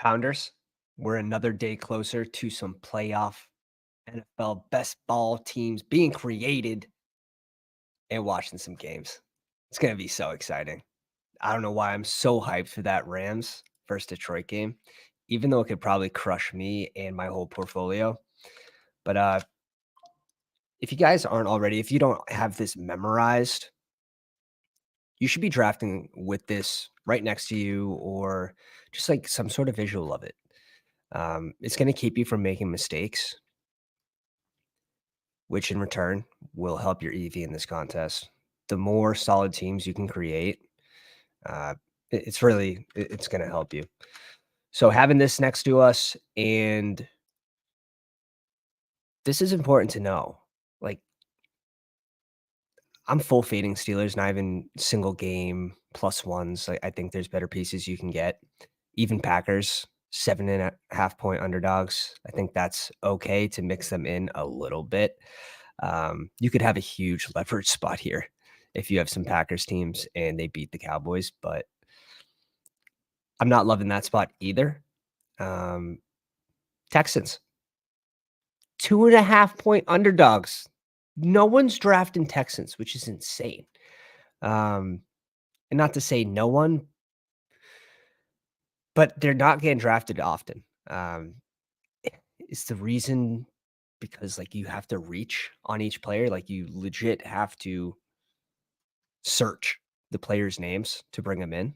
Pounders, we're another day closer to some playoff NFL best ball teams being created and watching some games. It's going to be so exciting. I don't know why I'm so hyped for that Rams versus Detroit game, even though it could probably crush me and my whole portfolio. But if you guys aren't already, if you don't have this memorized, you should be drafting with this right next to you or just like some sort of visual of it. It's going to keep you from making mistakes, which in return will help your EV in this contest. The more solid teams you can create, it's going to help you. So having this next to us, and this is important to know. Like, I'm full fading Steelers, not even single game plus ones. Like, I think there's better pieces you can get. Even Packers, 7.5 point underdogs. I think that's okay to mix them in a little bit. You could have a huge leverage spot here if you have some Packers teams and they beat the Cowboys, but I'm not loving that spot either. Texans, 2.5 point underdogs. No one's drafting Texans, which is insane. And not to say no one, but they're not getting drafted often. It's the reason because like you have to reach on each player, like you legit have to search the players' names to bring them in.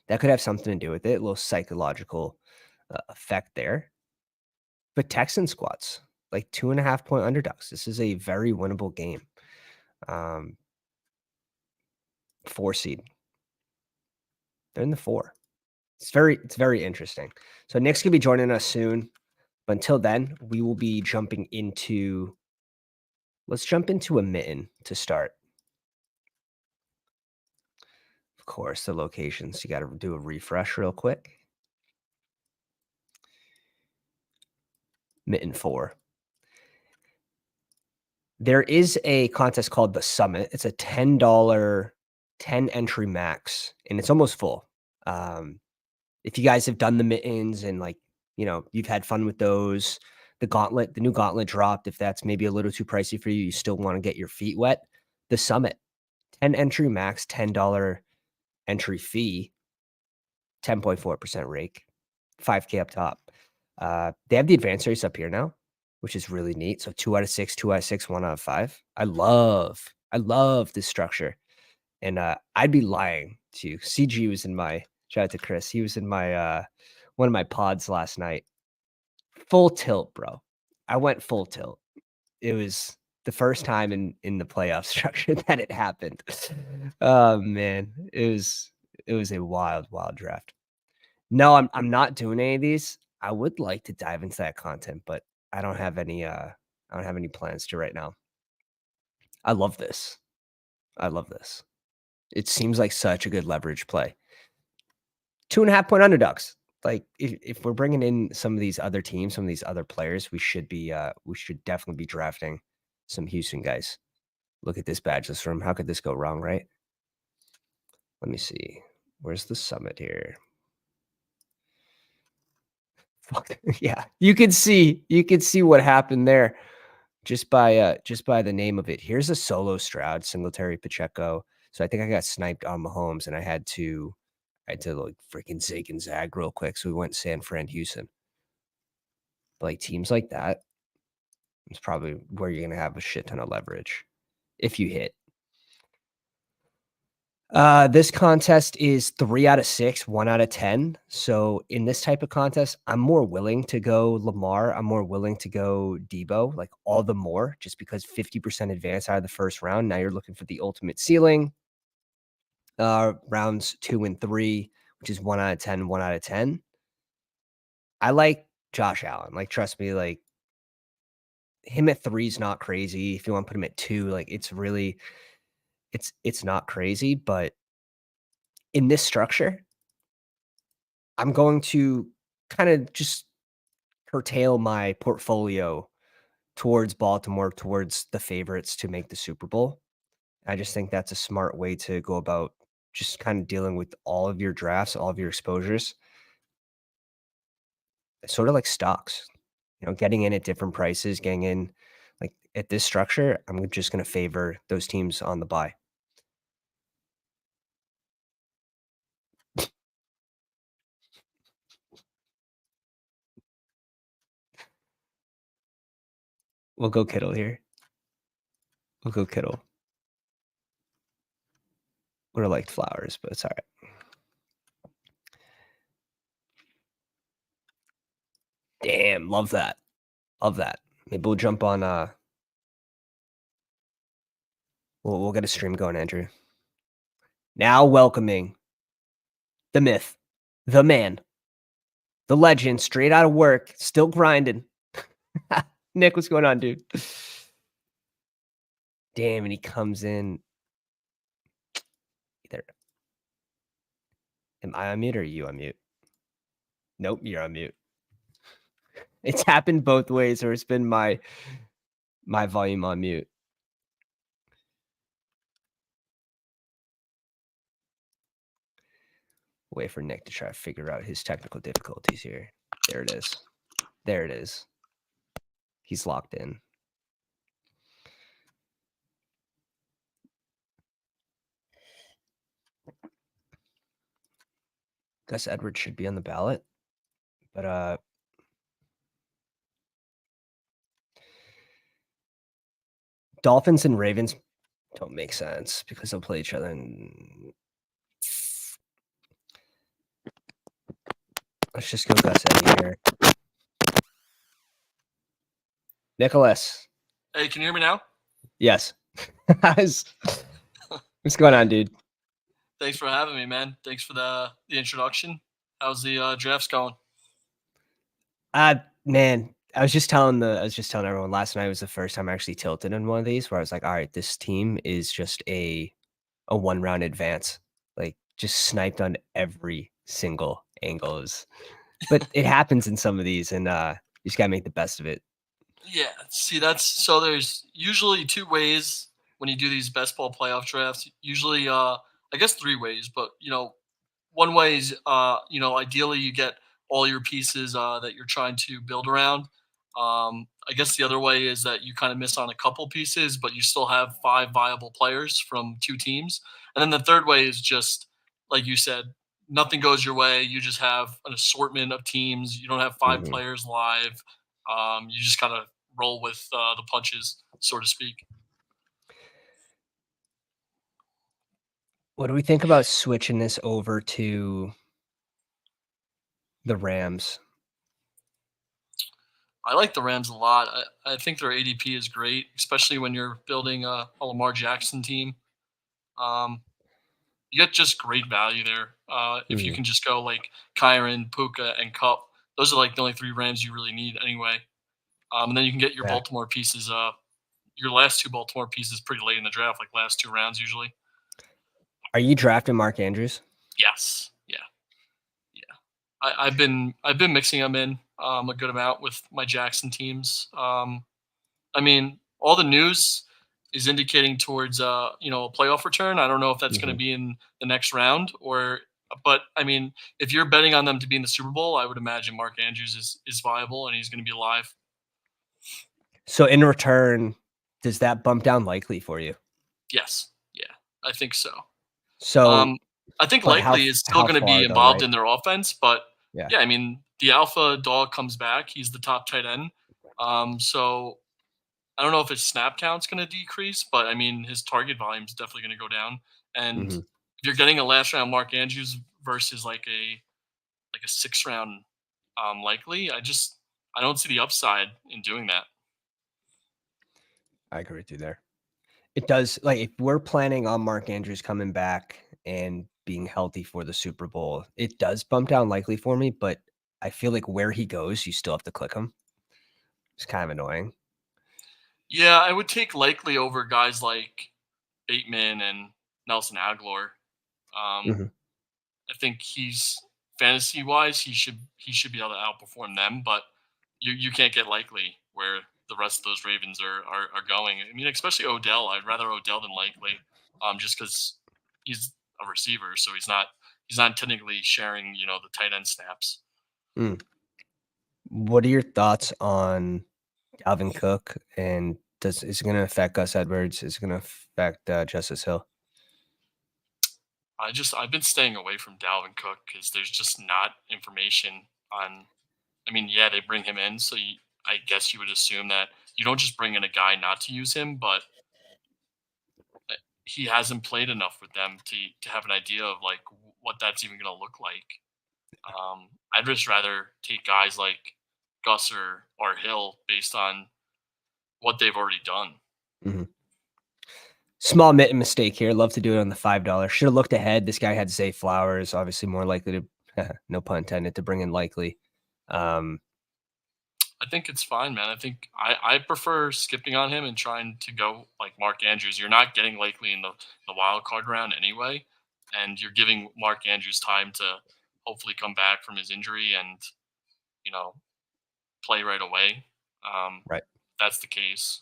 That could have something to do with it, a little psychological effect there. But Texan squads, like 2.5 point underdogs. This is a very winnable game. 4 seed. They're in the 4. It's very interesting. So Nick's gonna be joining us soon. But until then, we will be jumping into. Let's jump into a mitten to start. Of course, the locations. You got to do a refresh real quick. Mitten 4. There is a contest called the Summit. It's a $10, 10 entry max, and it's almost full. If you guys have done the mittens and like, you've had fun with those, the new gauntlet dropped. If that's maybe a little too pricey for you, you still want to get your feet wet. The Summit, 10 entry max, $10 entry fee, 10.4% rake, 5K up top. They have the advanced race up here now, which is really neat. So 2 out of 6, 2 out of 6, 1 out of 5. I love this structure. And I'd be lying to you. CG was in my shout out to Chris. He was in my one of my pods last night. Full tilt, bro. I went full tilt. It was the first time in the playoff structure that it happened. Oh man, it was a wild draft. No, I'm not doing any of these. I would like to dive into that content, but I don't have any plans to right now. I love this. It seems like such a good leverage play. 2.5 point underdogs. Like if we're bringing in some of these other teams, some of these other players, we should definitely be drafting some Houston guys. Look at this badge list from. How could this go wrong, right? Let me see. Where's the Summit here? Fuck yeah, you can see what happened there just by the name of it. Here's a solo Stroud, Singletary, Pacheco. So I think I got sniped on Mahomes, and I had to like freaking zig and zag real quick. So we went San Fran, Houston. But like teams like that, it's probably where you're gonna have a shit ton of leverage if you hit. This contest is 3 out of 6, 1 out of 10. So in this type of contest, I'm more willing to go Lamar. I'm more willing to go Debo, like all the more, just because 50% advance out of the first round. Now you're looking for the ultimate ceiling. Rounds 2 and 3, which is 1 out of 10, 1 out of 10. I like Josh Allen. Like, trust me, like him at 3 is not crazy. If you want to put him at 2, like it's really, it's not crazy, but in this structure, I'm going to kind of just curtail my portfolio towards Baltimore, towards the favorites to make the Super Bowl. I just think that's a smart way to go about just kind of dealing with all of your drafts, all of your exposures. sort of like stocks, getting in at different prices, getting in like at this structure, I'm just going to favor those teams on the buy. We'll go Kittle here. We'll go Kittle. Would have liked Flowers, but it's all right. Damn, love that. Love that. Maybe we'll jump on we'll get a stream going, Andrew. Now welcoming the myth, the man, the legend, straight out of work, still grinding. Nick, what's going on, dude? Damn, and he comes in. Either am I on mute or are you on mute? Nope, you're on mute. It's happened both ways, or it's been my volume on mute. Wait for Nick to try to figure out his technical difficulties here. There it is. There it is. He's locked in. Gus Edwards should be on the ballot, but Dolphins and Ravens don't make sense because they'll play each other. And let's just go Gus Edwards here. Nicholas. Hey, can you hear me now? Yes. What's going on, dude? Thanks for having me, man. Thanks for the introduction. How's the drafts going? Man, I was just telling everyone last night was the first time I actually tilted in one of these where I was like, all right, this team is just a 1-round advance. Like just sniped on every single angle. But it happens in some of these, and you just gotta make the best of it. Yeah, see, there's usually two ways when you do these best ball playoff drafts. Usually, I guess three ways, but one way is ideally you get all your pieces that you're trying to build around. I guess the other way is that you kind of miss on a couple pieces, but you still have five viable players from two teams. And then the third way is just like you said, nothing goes your way. You just have an assortment of teams. You don't have 5 players live. You just kind of roll with the punches, so to speak. What do we think about switching this over to the Rams? I like the Rams a lot. I think their ADP is great, especially when you're building a Lamar Jackson team. You get just great value there. If you can just go like Kyron, Puka, and Cup, those are like the only 3 Rams you really need anyway. And then you can get your Baltimore pieces. Your last 2 Baltimore pieces pretty late in the draft, like last 2 rounds usually. Are you drafting Mark Andrews? Yes. Yeah. I've been mixing them in a good amount with my Jackson teams. I mean, all the news is indicating towards a playoff return. I don't know if that's going to be in the next round but I mean, if you're betting on them to be in the Super Bowl, I would imagine Mark Andrews is viable and he's going to be alive. So in return, does that bump down likely for you? Yes. Yeah, I think so. So I think likely is still going to be involved in their offense, but yeah, I mean, the alpha dog comes back. He's the top tight end. So I don't know if his snap count's going to decrease, but I mean, his target volume is definitely going to go down. And if you're getting a last round Mark Andrews versus like a 6th round likely, I don't see the upside in doing that. I agree with you there. It does, like, if we're planning on Mark Andrews coming back and being healthy for the Super Bowl, it does bump down likely for me, but I feel like where he goes, you still have to click him. It's kind of annoying. Yeah, I would take likely over guys like Bateman and Nelson Aguilar. I think he's fantasy wise, he should be able to outperform them, but you can't get likely where the rest of those Ravens are going. I mean, especially Odell. I'd rather Odell than likely, just because he's a receiver, so he's not technically sharing the tight end snaps. What are your thoughts on Dalvin Cook, and is it going to affect Gus Edwards? Is it going to affect Justice Hill? I've been staying away from Dalvin Cook because there's just not information on. I mean, yeah, they bring him in, so I guess you would assume that you don't just bring in a guy not to use him, but he hasn't played enough with them to have an idea of like what that's even going to look like. I'd just rather take guys like Gus or Hill based on what they've already done. Mhm. Small mistake here. Love to do it on the $5. Should have looked ahead. This guy had Zay Flowers, obviously more likely to, no pun intended, to bring in Likely. Um, I think it's fine, man. I think I prefer skipping on him and trying to go like Mark Andrews. You're not getting likely in the wild card round anyway, and you're giving Mark Andrews time to hopefully come back from his injury and you know play right away. Um, right. that's the case.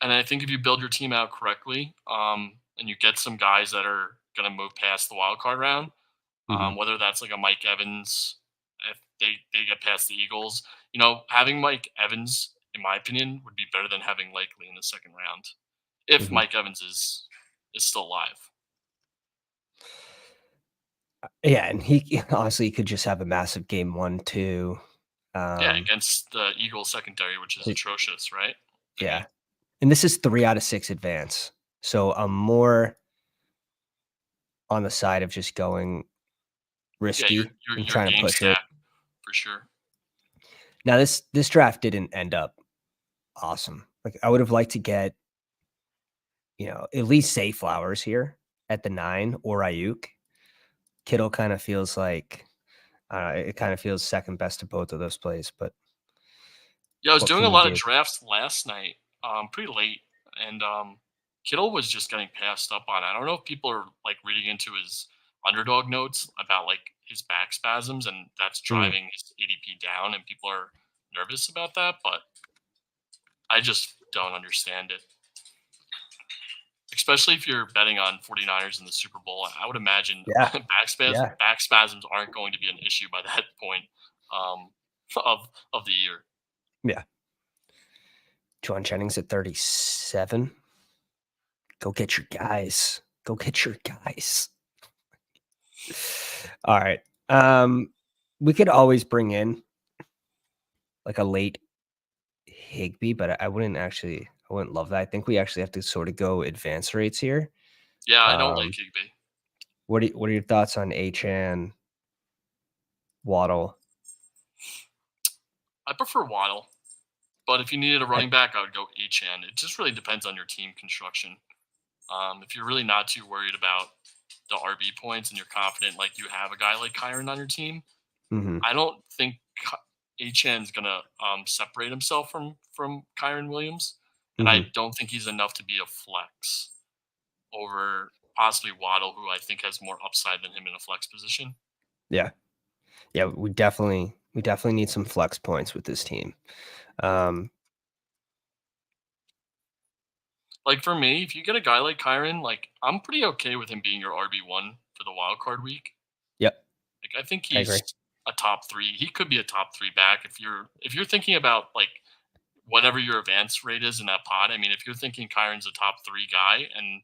And I think if you build your team out correctly, and you get some guys that are going to move past the wild card round, Mhm. whether that's like a Mike Evans, if they get past the Eagles, having Mike Evans, in my opinion, would be better than having Likely in the second round if Mhm. Mike Evans is still alive. Yeah, and he honestly could just have a massive game 1, 2. Yeah, Um, against the Eagles secondary, which is hi atrocious, right? I yeah, mean, and this is 3 out of 6 advance, so I'm more on the side of just going yeah, your risky your and your trying to game push it. stack for sure. Now this draft didn't end up awesome. Like, I would have liked to get, at least Say Flowers here at the 9 or Ayuk. Kittle kinda feels like, it kinda feels second best to both of those plays, but Yeah, I was what doing can a you lot of do? drafts last night, pretty late, and Kittle was just getting passed up on. I don't know if people are like reading into his underdog notes about like his back spasms, and that's Mhm. driving his ADP down, and people are nervous about that. But I just don't understand it, especially if you're betting on 49ers in the Super Bowl. I would imagine Yeah, yeah, back spasms aren't going to be an issue by that point um, of the year. yeah. Juwan Jennings at 37. Go get your guys. Go get your guys. Alright, we could always bring in, like, a late Higbee, but I wouldn't love that. I think we actually have to sorta go advance rates here. Yeah, I don't like Um, Higby. what are your thoughts on Achane, Waddle? I prefer Waddle. But if you needed a I running back, I would go Echan. It just really depends on your team construction. If you're really not too worried about the RB points and you're confident, like you have a guy like Kyron on your team, Mhm, I don't think Achan's gonna separate himself from Kyron Williams, and I mhm. don't think he's enough to be a flex over possibly Waddle, who I think has more upside than him in a flex position. Yeah. Yeah, we definitely need some flex points with this team. Um, Like for me, if you get a guy like Kyron, like I'm pretty okay with him being your RB1 for the wild card week. yep, Like I think I he's agree. a top three. He could be a top three back if you're thinking about like whatever your advance rate is in that pod. I mean, if you're thinking Kyron's a top three guy, and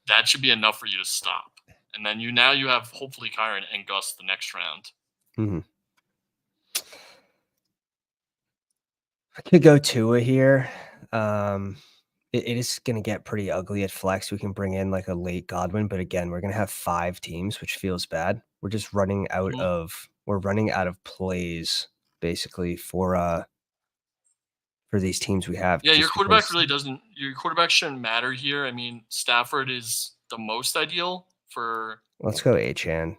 that should be enough for you to stop. And then you have hopefully Kyron and Gus the next round. Mhm. I could go Tua here. Um, it is gonna get pretty ugly at flex. We can bring in, like, a late Godwin, but again, we're gonna have 5 teams, which feels bad. Mhm. We're running out of plays basically for these teams we have Yeah, just because. your quarterback shouldn't matter here. I mean, Stafford is the most ideal for Let's go Achane.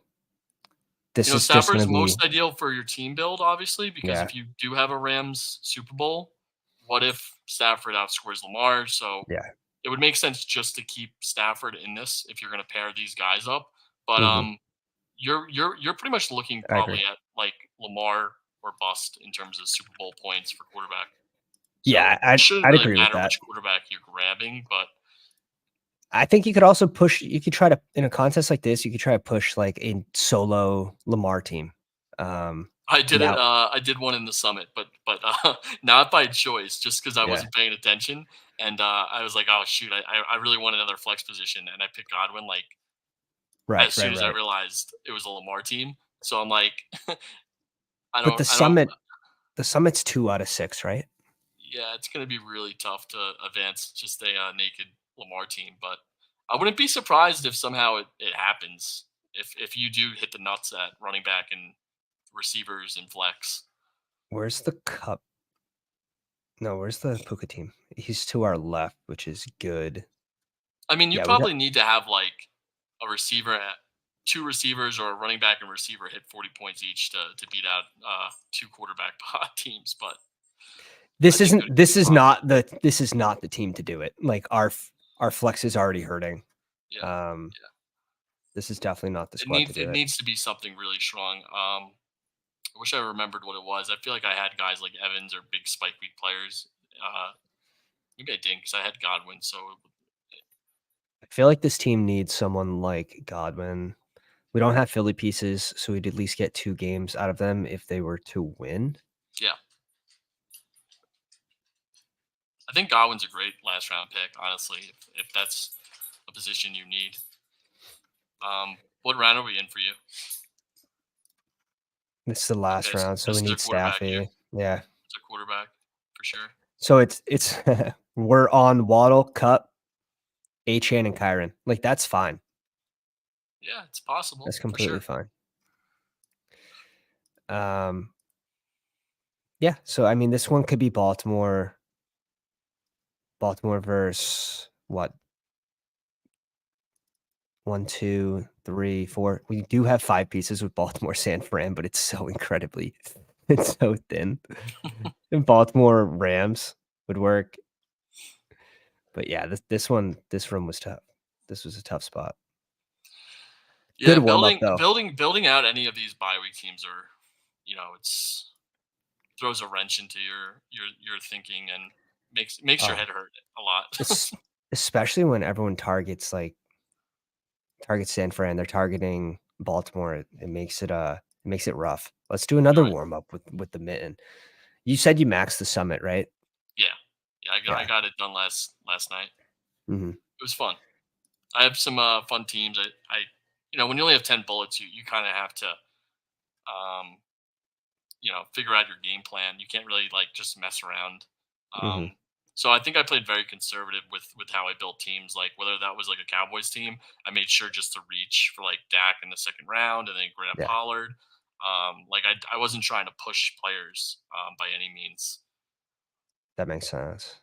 This is just gonna Stafford's be. most ideal for your team build, obviously, because Yeah, if you do have a Rams Super Bowl, what if Stafford outscores Lamar? So yeah. it would make sense just to keep Stafford in this if you're going to pair these guys up. But Mhm. you're pretty much looking I agree. probably at like Lamar or bust in terms of Super Bowl points for quarterback. So Yeah, it I'd shouldn't I'd really agree with matter that. which quarterback you're grabbing, but I think you could also push. You could try to in a contest like this. You could try to push like a solo Lamar team. I did it. Now, I did one in the summit, but not by choice, just because I yeah, wasn't paying attention, and I was like, "Oh shoot, I really want another flex position," and I picked Godwin like right, as right, soon as I right. realized it was a Lamar team. So I'm like, But I don't. the summit's 2 out of 6, right? Yeah, it's gonna be really tough to advance just a naked Lamar team, but I wouldn't be surprised if somehow it happens. If you do hit the nuts at running back and receivers and flex. Where's the cup? No, where's the Puka team? He's to our left, which is good. I mean, you Yeah, we got probably need to have like a receiver at two receivers or a running back and receiver hit 40 points each to beat out two quarterback teams, but I think this it'd be is fine. not the team to do it. Like our flex is already hurting. Yeah, Um, yeah. this is definitely not the It squad to needs do it it. needs to be something really strong. I wish I remembered what it was. I feel like I had guys like Evans or big spike week players. Uh, Maybe I didn't because I had Godwin. So I feel like this team needs someone like Godwin. We don't have Philly pieces, so we'd at least get 2 games out of them if they were to win. yeah, I think Godwin's a great last round pick. Honestly, if that's a position you need. What round are we in for you? This is the last Okay, so round, so we this is a need quarterback. Staffy. Yeah. It's a quarterback for sure. So it's we're on Waddle, Cup, Achane, and Kyron. Like, that's fine. Yeah, it's possible That's for completely sure. fine. Um, yeah, so, I mean, this one could be Baltimore versus what? 1, 2, 3, 4. We do have 5 pieces with Baltimore, San Fran, but it's so incredibly it's so thin. And Baltimore Rams would work. But yeah, this room was tough. This was a tough spot. Good Yeah, warm up though. building out any of these bye week teams are, it's throws a wrench into your thinking and makes your Oh, head hurt a lot. es especially when everyone targets San Fran, they're targeting Baltimore. It makes it makes it rough. Let's do another Right. warm up with the mitten. You said you maxed the summit, right? Yeah. Yeah, I Yeah. got it done last night. Mhm. It was fun. I have some fun teams. When you only have 10 bullets, you kind of have to um figure out your game plan. You can't really like just mess around. Mhm. So I think I played very conservative with how I built teams. Like whether that was like a Cowboys team, I made sure just to reach for like Dak in the second round and then grab Yeah, Pollard. Like I wasn't trying to push players by any means. that makes sense.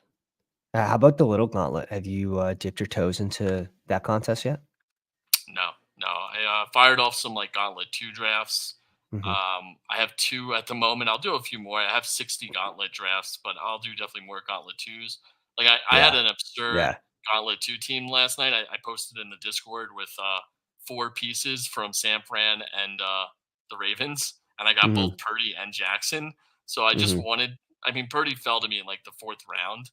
How about the little gauntlet? Have you, dipped your toes into that contest yet? No, no. I fired off some like Gauntlet 2 drafts. Mhm. I have 2 at the moment. I'll do a few more. I have 60 Gauntlet drafts, but I'll do definitely more Gauntlet 2s. Like I had Yeah, an absurd yeah. Gauntlet 2 team last night. I posted in the Discord with 4 pieces from San Fran and the Ravens, and I got both Mhm, Purdy and Jackson. So I just mhm. wanted. I mean, Purdy fell to me in like the 4th round.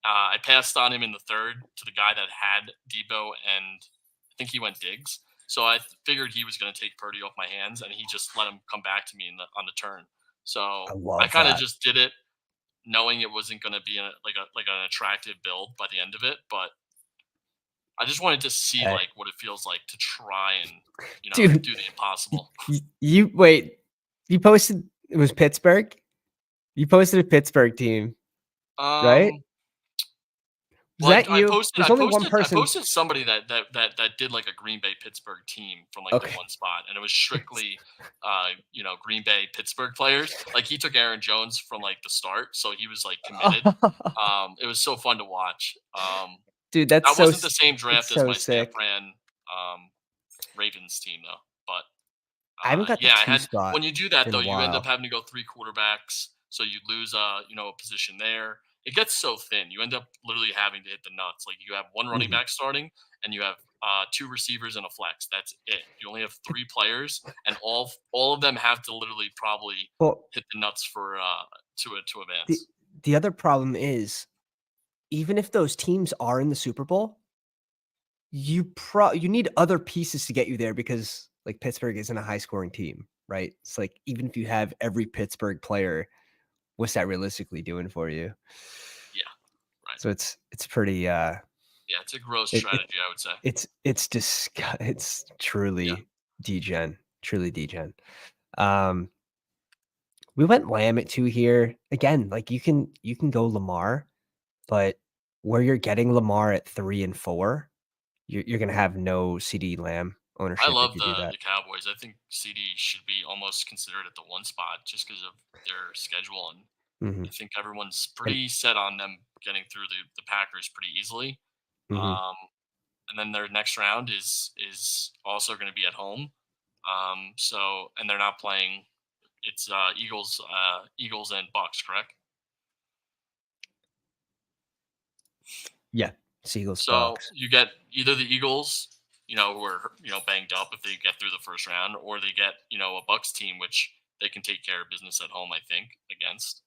I passed on him in the 3rd to the guy that had Debo and I think he went Diggs. So I figured he was going to take Purdy off my hands, and he just let him come back to me on the turn. I So I love kind of that. just did it, knowing it wasn't going to be like an attractive build by the end of it. But I just wanted to see Hey. like what it feels like to try and Dude, do the impossible. you wait, you posted it was Pittsburgh? You posted a Pittsburgh team, right? Um, Was Well, that you? There's only one I person. posted somebody that did like a Green Bay Pittsburgh team from like the Okay. one spot, and it was strictly, Green Bay Pittsburgh players. Like he took Aaron Jones from like the start, so he was like committed. It was so fun to watch. Dude, That wasn't the same it's draft as so my San sick. Fran Ravens team though, but I haven't got the yeah, I 2 had spot when you do that in though, a you end up while. having to go 3 quarterbacks, so you lose a position there. It gets so thin. You end up literally having to hit the nuts. Like you have one running Mhm. back starting and you have 2 receivers and a flex. That's it. You only have 3 players and all of them have to literally probably Well, hit the nuts for to the advance. the other problem is, even if those teams are in the Super Bowl, you need other pieces to get you there because like Pittsburgh isn't a high scoring team, right? It's like even if you have every Pittsburgh player, what's that realistically doing for you? Yeah, right. So it's pretty Yeah, it's a gross it strategy, I would say. it's Yeah, truly degen. Um, we went Lamb at 2 here. Again, like you can go Lamar, but where you're getting Lamar at 3 and 4, you're gonna have no CD Lamb I ownership if love you do the that. Cowboys. I think CD should be almost considered at the one spot just because of their schedule, and I Mhm. think everyone's And pretty set on them getting through the Packers pretty easily. mhm. Um, and then their next round is also going to be at home. So and they're not playing. It's Eagles and Bucks, correct? Yeah. Seagulls, So Bucks. you get either the Eagles, who are banged up if they get through the first round, or they get a Bucks team which they can take care of business at home. I think against.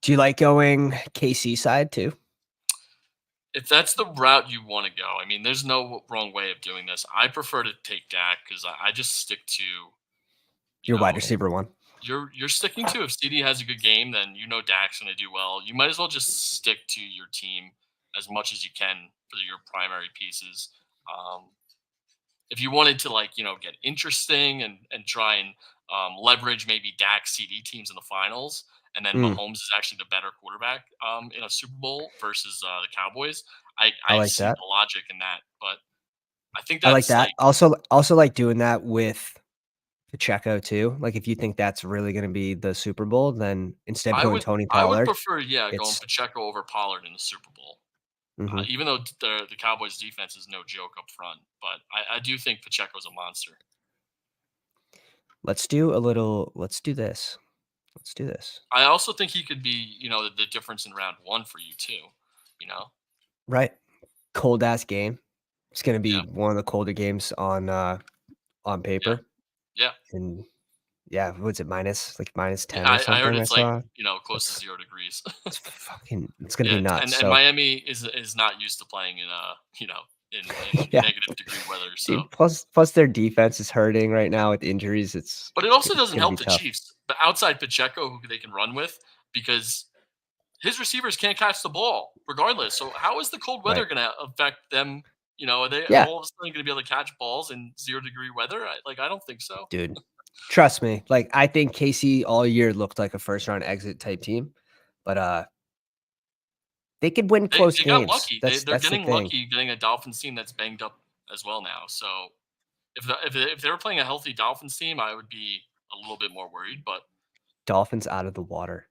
Do you like going KC side too? If that's the route you want to go, I mean, there's no wrong way of doing this. I prefer to take Dak because I just stick to you Your wide know receiver one. you're sticking to if CD has a good game, then Dak's going to do well. You might as well just stick to your team as much as you can for your primary pieces. Um, if you wanted to get interesting and try and leverage maybe Dak CD teams in the finals, and then Mm, Mahomes is actually the better quarterback in a Super Bowl versus the Cowboys. I I like see that. the logic in that, but I think I like that's that. Also like doing that with Pacheco too. Like if you think that's really gonna be the Super Bowl, then instead of going Tony I would Pollard, prefer going it's Pacheco over Pollard in the Super Bowl. mhm. Even though the Cowboys defense is no joke up front, but I do think Pacheco's a monster. Let's do this. Let's do this. I also think he could be the difference in round one for you too. You know, Right. Cold ass game. It's gonna be yeah, one of the colder games on yeah, paper. yeah. And yeah, what's it minus like minus Yeah, 10 or I heard something I it's like, saw? close to That's 0 degrees. it's gonna be Yeah, nuts. and So Miami is not used to playing in, in yeah. negative degree weather, so Dude, plus their defense is hurting right now with injuries. but it also It's doesn't gonna be help the tough. Chiefs, but outside Pacheco, who they can run with, because his receivers can't catch the ball regardless, so how is the cold weather Right. gonna affect them? Are they Yeah, all of a sudden gonna be able to catch balls in 0-degree weather? I don't think so. dude. Trust me. Like I think KC all year looked like a first round exit type team, but they could win close They got games. lucky. That's They're the getting thing. lucky getting a Dolphins team that's banged up as well now, so if they were playing a healthy Dolphins team, I would be a little bit more worried. But Dolphins out of the water.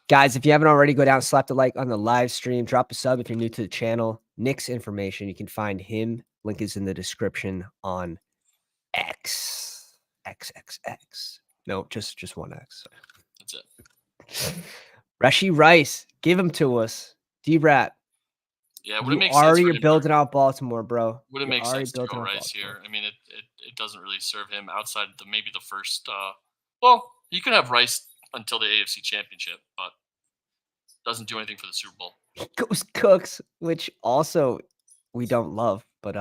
Guys, if you haven't already, go down, slap the like on the live stream, drop a sub if you're new to the channel. Nick's information, you can find him. Link is in the description on X. XXX. No, just one X. that's it. Rashi Rice, give him to us. D-Rat, Yeah, would it you make sense for already him to? building out Baltimore, bro. Would it You're make already sense to building go out Rice Baltimore. here? I mean, it doesn't really serve him outside maybe the first. Well, you could have Rice until the AFC Championship, but doesn't do anything for the Super Bowl. He goes Cooks, which also we don't love, but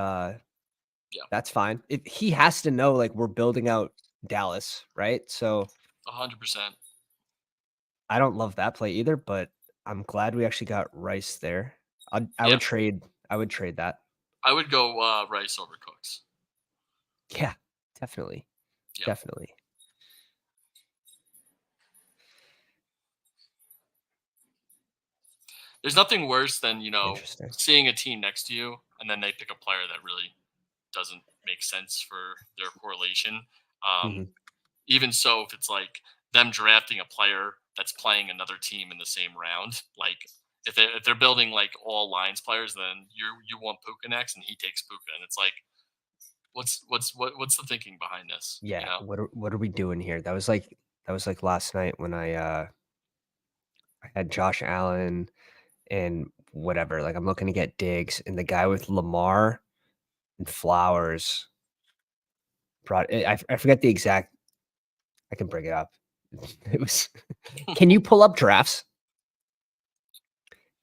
Yeah, that's fine. He has to know like we're building out Dallas, right? So 100%. I don't love that play either, but I'm glad we actually got Rice there. I Yeah, would trade that. I would go Rice over Cooks. Yeah, definitely. Yeah, Definitely. there's nothing worse than Interesting. seeing a team next to you and then they pick a player that really doesn't make sense for their correlation. Um, Mhm. Even so, if it's like them drafting a player that's playing another team in the same round, like if they're building like all Lions players, then you want Puka next, and he takes Puka, and it's like, what's the thinking behind this? Yeah, what are we doing here? That was like last night when I had Josh Allen and whatever. Like I'm looking to get Diggs and the guy with Lamar and Flowers brought I forget the exact I can bring it up. It was can you pull up drafts?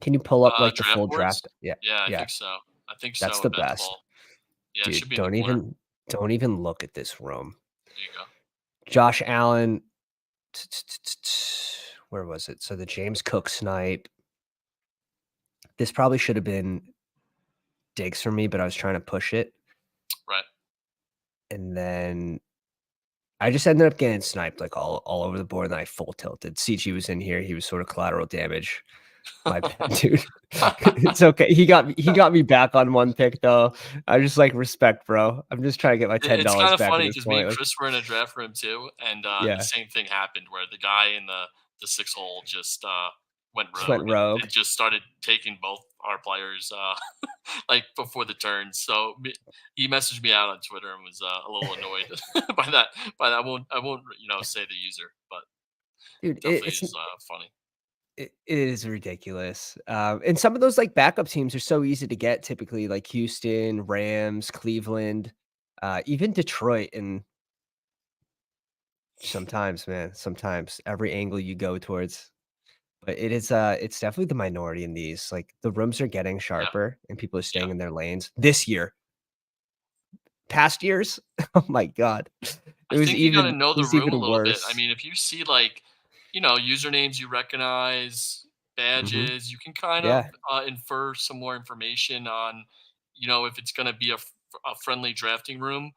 Can you pull up, like, the Draft full boards? draft? Yeah, Yeah, I yeah, think so. I think that's so the in best. Bestball. Yeah, it Dude, should be in the corner. don't even look at this room. There you go. Josh Allen, where was it? So the James Cook snipe. This probably should have been Diggs for me, but I was trying to push it, Right. and then I just ended up getting sniped, like, all over the board, and I full tilted. CG was in here, he was sort of collateral damage. My bad, dude. It's okay. He got me back on one pick, though. I just like, "Respect, bro. I'm just trying to get my It's $10 kinda back at funny this because me point," and like Chris were in a draft room too, and, the yeah, same thing happened where the guy in the 6 hole just, went just went rogue rogue. and just started taking both our players, like, before the turn, so me he messaged me out on Twitter and was, a little annoyed by that I won't, say the user, but Dude, definitely is, funny. it is ridiculous. And some of those, like, backup teams are so easy to get typically, like Houston, Rams, Cleveland, even Detroit, and sometimes, man, sometimes every angle you go towards. But it's definitely the minority in these, like, the rooms are getting Yeah, sharper and people are yeah. staying in their lanes this year. Past years, oh my god. I think you gotta It know the was room a even little bit. I worse. mean, if you see like, usernames you recognize, Mhm. badges, you can kind of Yeah, infer some more information on, if it's gonna be a friendly drafting room.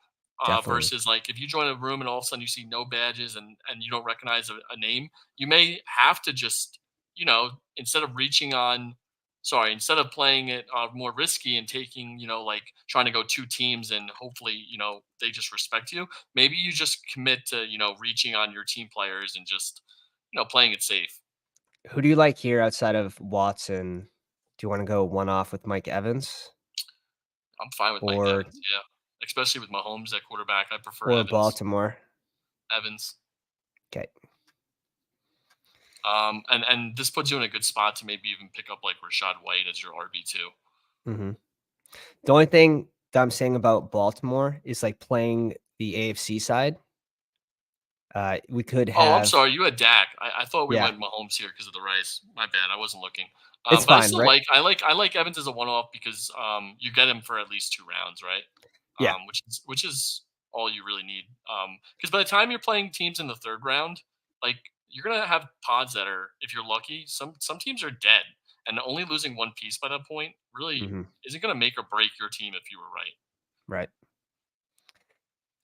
definitely. Versus like if you join a room and all of a sudden you see no badges and you don't recognize a name, you may have to just, instead of instead of playing it more risky and taking, like trying to go two teams and hopefully, they just respect you. Maybe you just commit to, reaching on your team players and just, playing it safe. Who do you like here outside of Watson? Do you wanna go one off with Mike Evans I'm fine with Mike or Evans. Yeah. Especially with Mahomes at quarterback. I prefer or Evans. Baltimore? Evans. 'Kay. And this puts you in a good spot to maybe even pick up like Rashad White as your RB2. Mhm. The only thing that I'm saying about Baltimore is, like, playing the AFC side, we could Oh, I'm have sorry. You had Dak. I thought we yeah, went Mahomes here because of the rice. My bad. I wasn't looking. it's But I fine, still right? like Evans as a one off because you get him for at least 2 rounds, right? Yeah. Which is all you really need. Because by the time you're playing teams in the third round, like you're gonna have pods that are, if you're lucky, some teams are dead, and only losing one piece by that point really Mhm. isn't gonna make or break your team if you were right. Right.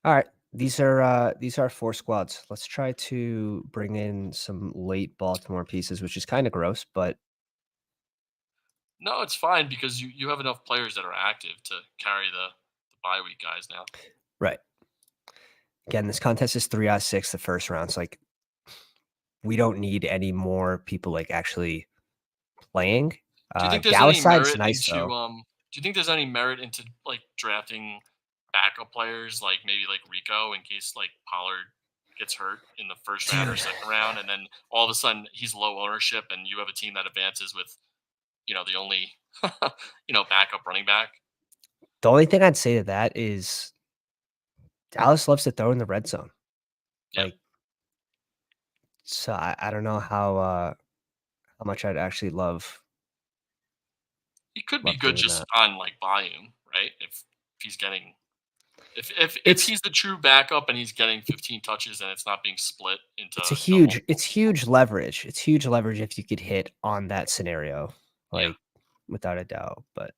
Alright. These are 4 squads. Let's try to bring in some late Baltimore pieces, which is kinda gross, but No, it's fine because you have enough players that are active to carry the bye week guys now. right. Again, this contest is 3 out of 6 the first round, so, like, we don't need any more people, like, actually playing. Do you think there's Dallas any side's merit nice, into though. do you think there's any merit into like drafting backup players like maybe like Rico in case like Pollard gets hurt in the first round or Dude, second round and then all of a sudden he's low ownership and you have a team that advances with, the only backup running back? the only thing I'd say to that is Dallas loves to throw in the red zone. Yeah. Like, so I don't know how much I'd actually He could be love good doing just that. on like volume, right? If he's getting if It's he's the true backup and he's getting 15 touches and it's not being split into, it's multiple huge people. leverage. It's huge leverage if you could hit on that scenario, Yeah. like, without a doubt, but,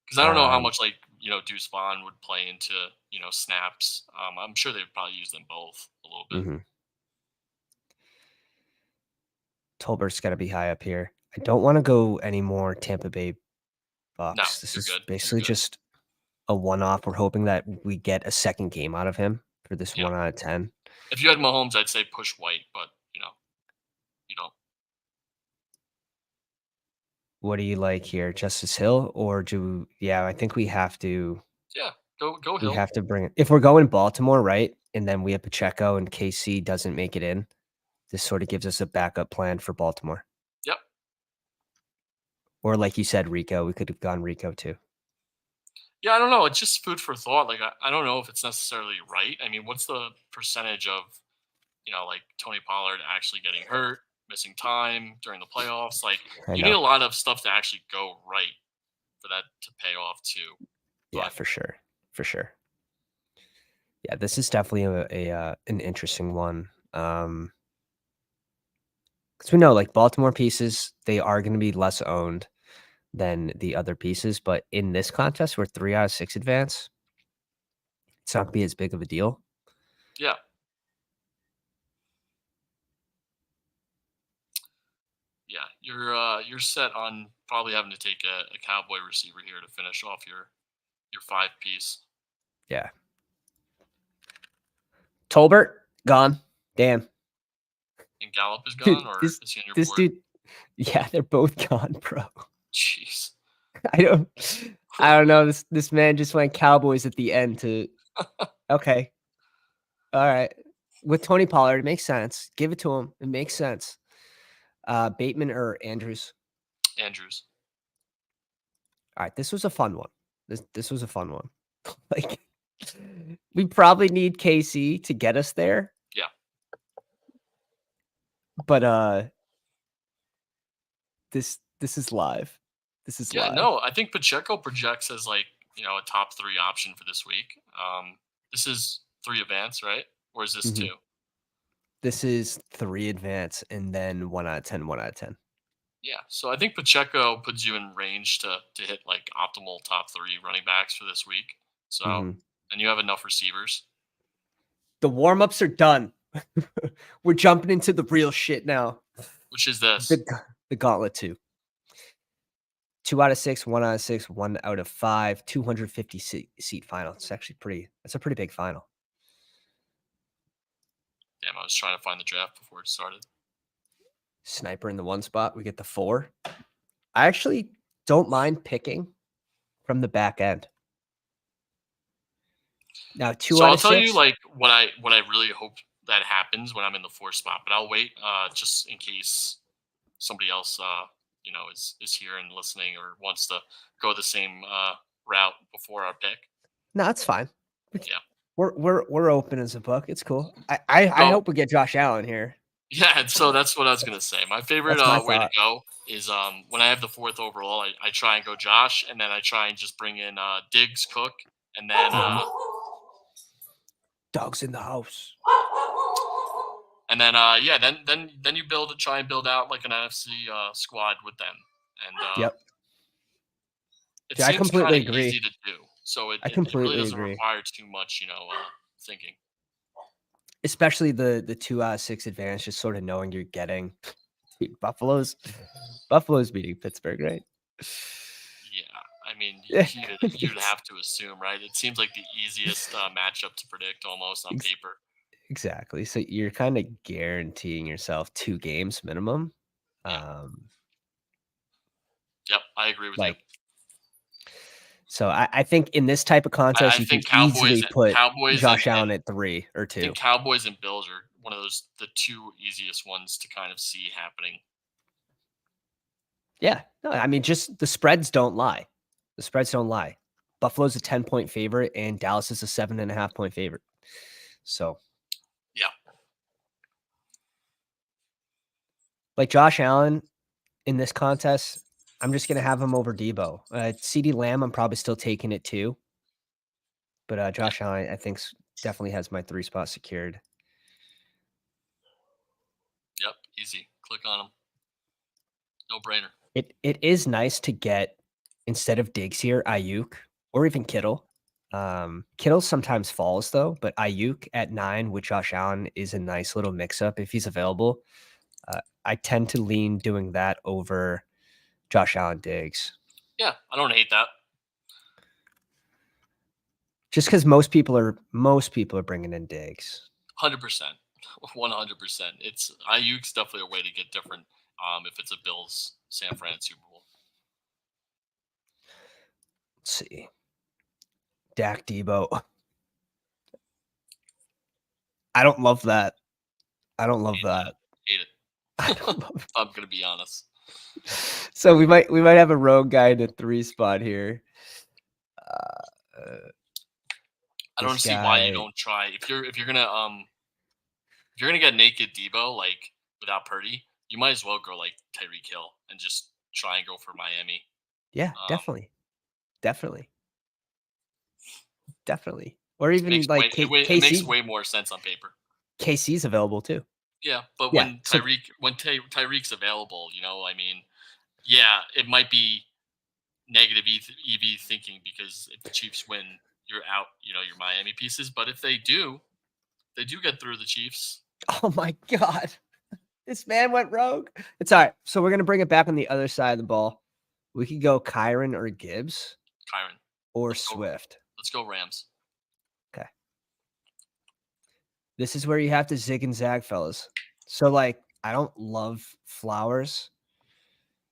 Because I don't know how um much like Deuce Vaughn would play into snaps. I'm sure they'd probably use them both a little bit. mhm. Tolbert's gotta be high up here. I don't wanna go any more Tampa Bay No, Bucks. This you're is good. You're basically good. just a one-off. We're hoping that we get a second game out of him for this Yeah. 1 out of 10. If you had Mahomes, I'd say push White, but you don't. What do you like here? Justice Hill or do yeah, I think Yeah, go we Hill. have to bring it if we're going Baltimore, right? And then we have Pacheco and KC doesn't make it in, this sort of gives us a backup plan for Baltimore. Yep. Or like you said, Rico, we could have gone Rico too. Yeah, I don't know. It's just food for thought. Like I don't know if it's necessarily right. I mean, what's the percentage of like Tony Pollard actually getting hurt? missing time during the playoffs. Like I you need know. a lot of stuff to actually go right for that to pay off too. Yeah, But for sure. For sure. Yeah, this is definitely an interesting one. Because we know like Baltimore pieces, they are going to be less owned than the other pieces, but in this contest where 3 out of 6 advance, it's not gonna be as big of a deal. yeah, yeah, you're set on probably having to take a cowboy receiver here to finish off your five piece. Yeah. Tolbert, gone. Damn. And Gallup is Dude, gone, or this is he on your this board? dude yeah, they're both gone, bro. Jeez. I don't I don't know. This man just went Cowboys at the end to okay. All right. With Tony Pollard, it makes sense. Give it to him. It makes sense. Bateman or Andrews? Andrews. All right, this was a fun one. This was a fun one. Like we probably need KC to get us there, Yeah. but this is live. This is Yeah, live. no, I think Pacheco projects as like, a top three option for this week. This is three events, right? Or is this Mhm. two? This is 3 advance and then 1 out of 10, 1 out of 10. Yeah. So I think Pacheco puts you in range to hit like optimal top three running backs for this week. So Mhm. and you have enough receivers, The warm-ups are done. We're jumping into the real shit now. which is The this. g the Gauntlet 2. 2 out of 6, 1 out of 6, 1 out of 5, 250 seat final. It's actually that's a pretty big final. Damn, I was trying to find the draft before it started. Sniper in the 1 spot, we get the 4. I actually don't mind picking from the back end. Now 2 So out I'll of tell you 6? like what I really hope that happens when I'm in the fourth spot, but I'll wait just in case somebody else is here and listening or wants to go the same route before our pick. No, it's fine. Yeah. We're open as a book. It's cool. I So hope we get Josh Allen here. yeah, so that's what I was gonna say. My favorite That's my way to thought. go is when I have the fourth overall, I try and go Josh, and then I try and just bring in Diggs, Cook, and then Mhm. Dogs in the house. yeah, then you try and build out like an NFC squad with them, and Yep. it Dude, I seems kind completely of easy agree. to do. So I it really completely doesn't agree. require too much, thinking. Especially the 2 out of 6 advantage, just sort of knowing you're getting dude, Buffalo's beating Pittsburgh, right? Yeah, I mean, Yeah. you'd have to assume, right? It seems like the easiest matchup to predict almost on Ex paper. exactly. So you're kinda guaranteeing yourself 2 games minimum. Yeah. Um, Yep, I agree with you. like so I think in this type of contest, I you can think easily put Cowboys Josh Allen at 3 or I think 2. Cowboys and Bills are one of the two easiest ones to kind of see happening. Yeah. No, I mean, just the spreads don't lie. The spreads don't lie. Buffalo's a 10-point favorite and Dallas is a 7.5-point favorite. So, Yeah. like Josh Allen in this contest, I'm just gonna have him over Debo. CeeDee Lamb, I'm probably still taking it too, but Yeah. Josh Allen, I think definitely has my 3 spot secured. Yep. Easy. Click on them. No brainer. It is nice to get instead of Diggs here, Ayuk or even Kittle. Kittle sometimes falls though, but Ayuk at 9 with Josh Allen is a nice little mix up if he's available. I tend to lean doing that over Josh Allen Diggs. Yeah, I don't hate that. Just because most people are bringing in Diggs. 100%. 100%. It's Ayuk's definitely a way to get different if it's a Bills San Fran Super Bowl. Let's see. Dak Debo. I don't love that. I don't love Hate that. that. Hate I it. don't love I'm gonna be honest. So we might have a rogue guy in a 3 spot here. Uh, I this don't see why you guy don't try if you're gonna get naked Debo like without Purdy, you might as well go like Tyreek Hill and just try and go for Miami. Yeah, Um, definitely. Definitely. Definitely. Or it even makes like way it makes KC. way more sense on paper. KC's available too. Yeah, but Yeah. So When Tyreek's available, I mean, yeah, it might be negative EV thinking because if the Chiefs win, you're out, your Miami pieces. But if they do get through the Chiefs. oh my God. This man went rogue. It's all right. So we're gonna bring it back on the other side of the ball. We could go Kyron or Gibbs Kyron, or let's go. Swift. Let's go Rams. Okay. This is where you have to zig and zag, fellas. So like, I don't love Flowers.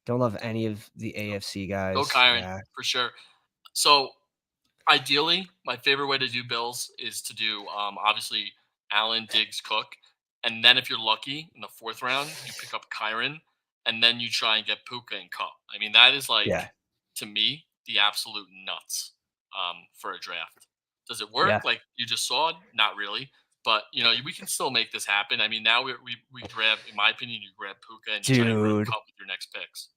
Don't love any of the AFC Go guys. Kyron Yeah. for sure. So ideally, my favorite way to do Bills is to do obviously Allen, Diggs, Cook, and then if you're lucky in the fourth round, you pick up Kyron, and then you try and get Puka and Cup. I mean, that is Yeah. like to me the absolute nuts for a draft. Does it work Yeah. like you just saw? Not really, but we can still make this happen. I mean, now we grab, in my opinion, you grab Puka and you try and grab Dude. Cup with your next picks.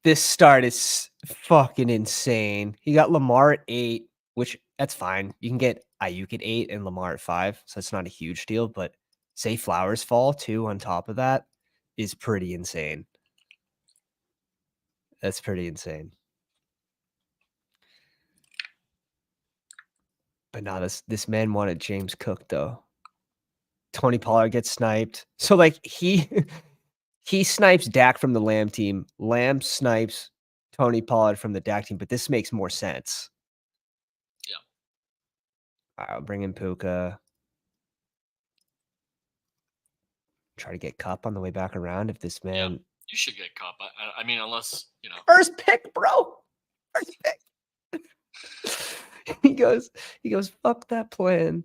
This start is fucking insane. He got Lamar at 8, which that's fine. You can get Ayuk at 8 and Lamar at 5, so it's not a huge deal, but say Flowers fall too on top of that is pretty insane. That's pretty insane. But no, this man wanted James Cook though. Tony Pollard gets sniped. So like he snipes Dak from the Lamb team. Lamb snipes Tony Pollard from the Dak team, but this makes more sense. Yeah. I'll bring in Puka. Try to get Cup on the way back around if this Yeah, man you should get Cup. I mean, unless first pick, bro. First pick. he goes, fuck that plan.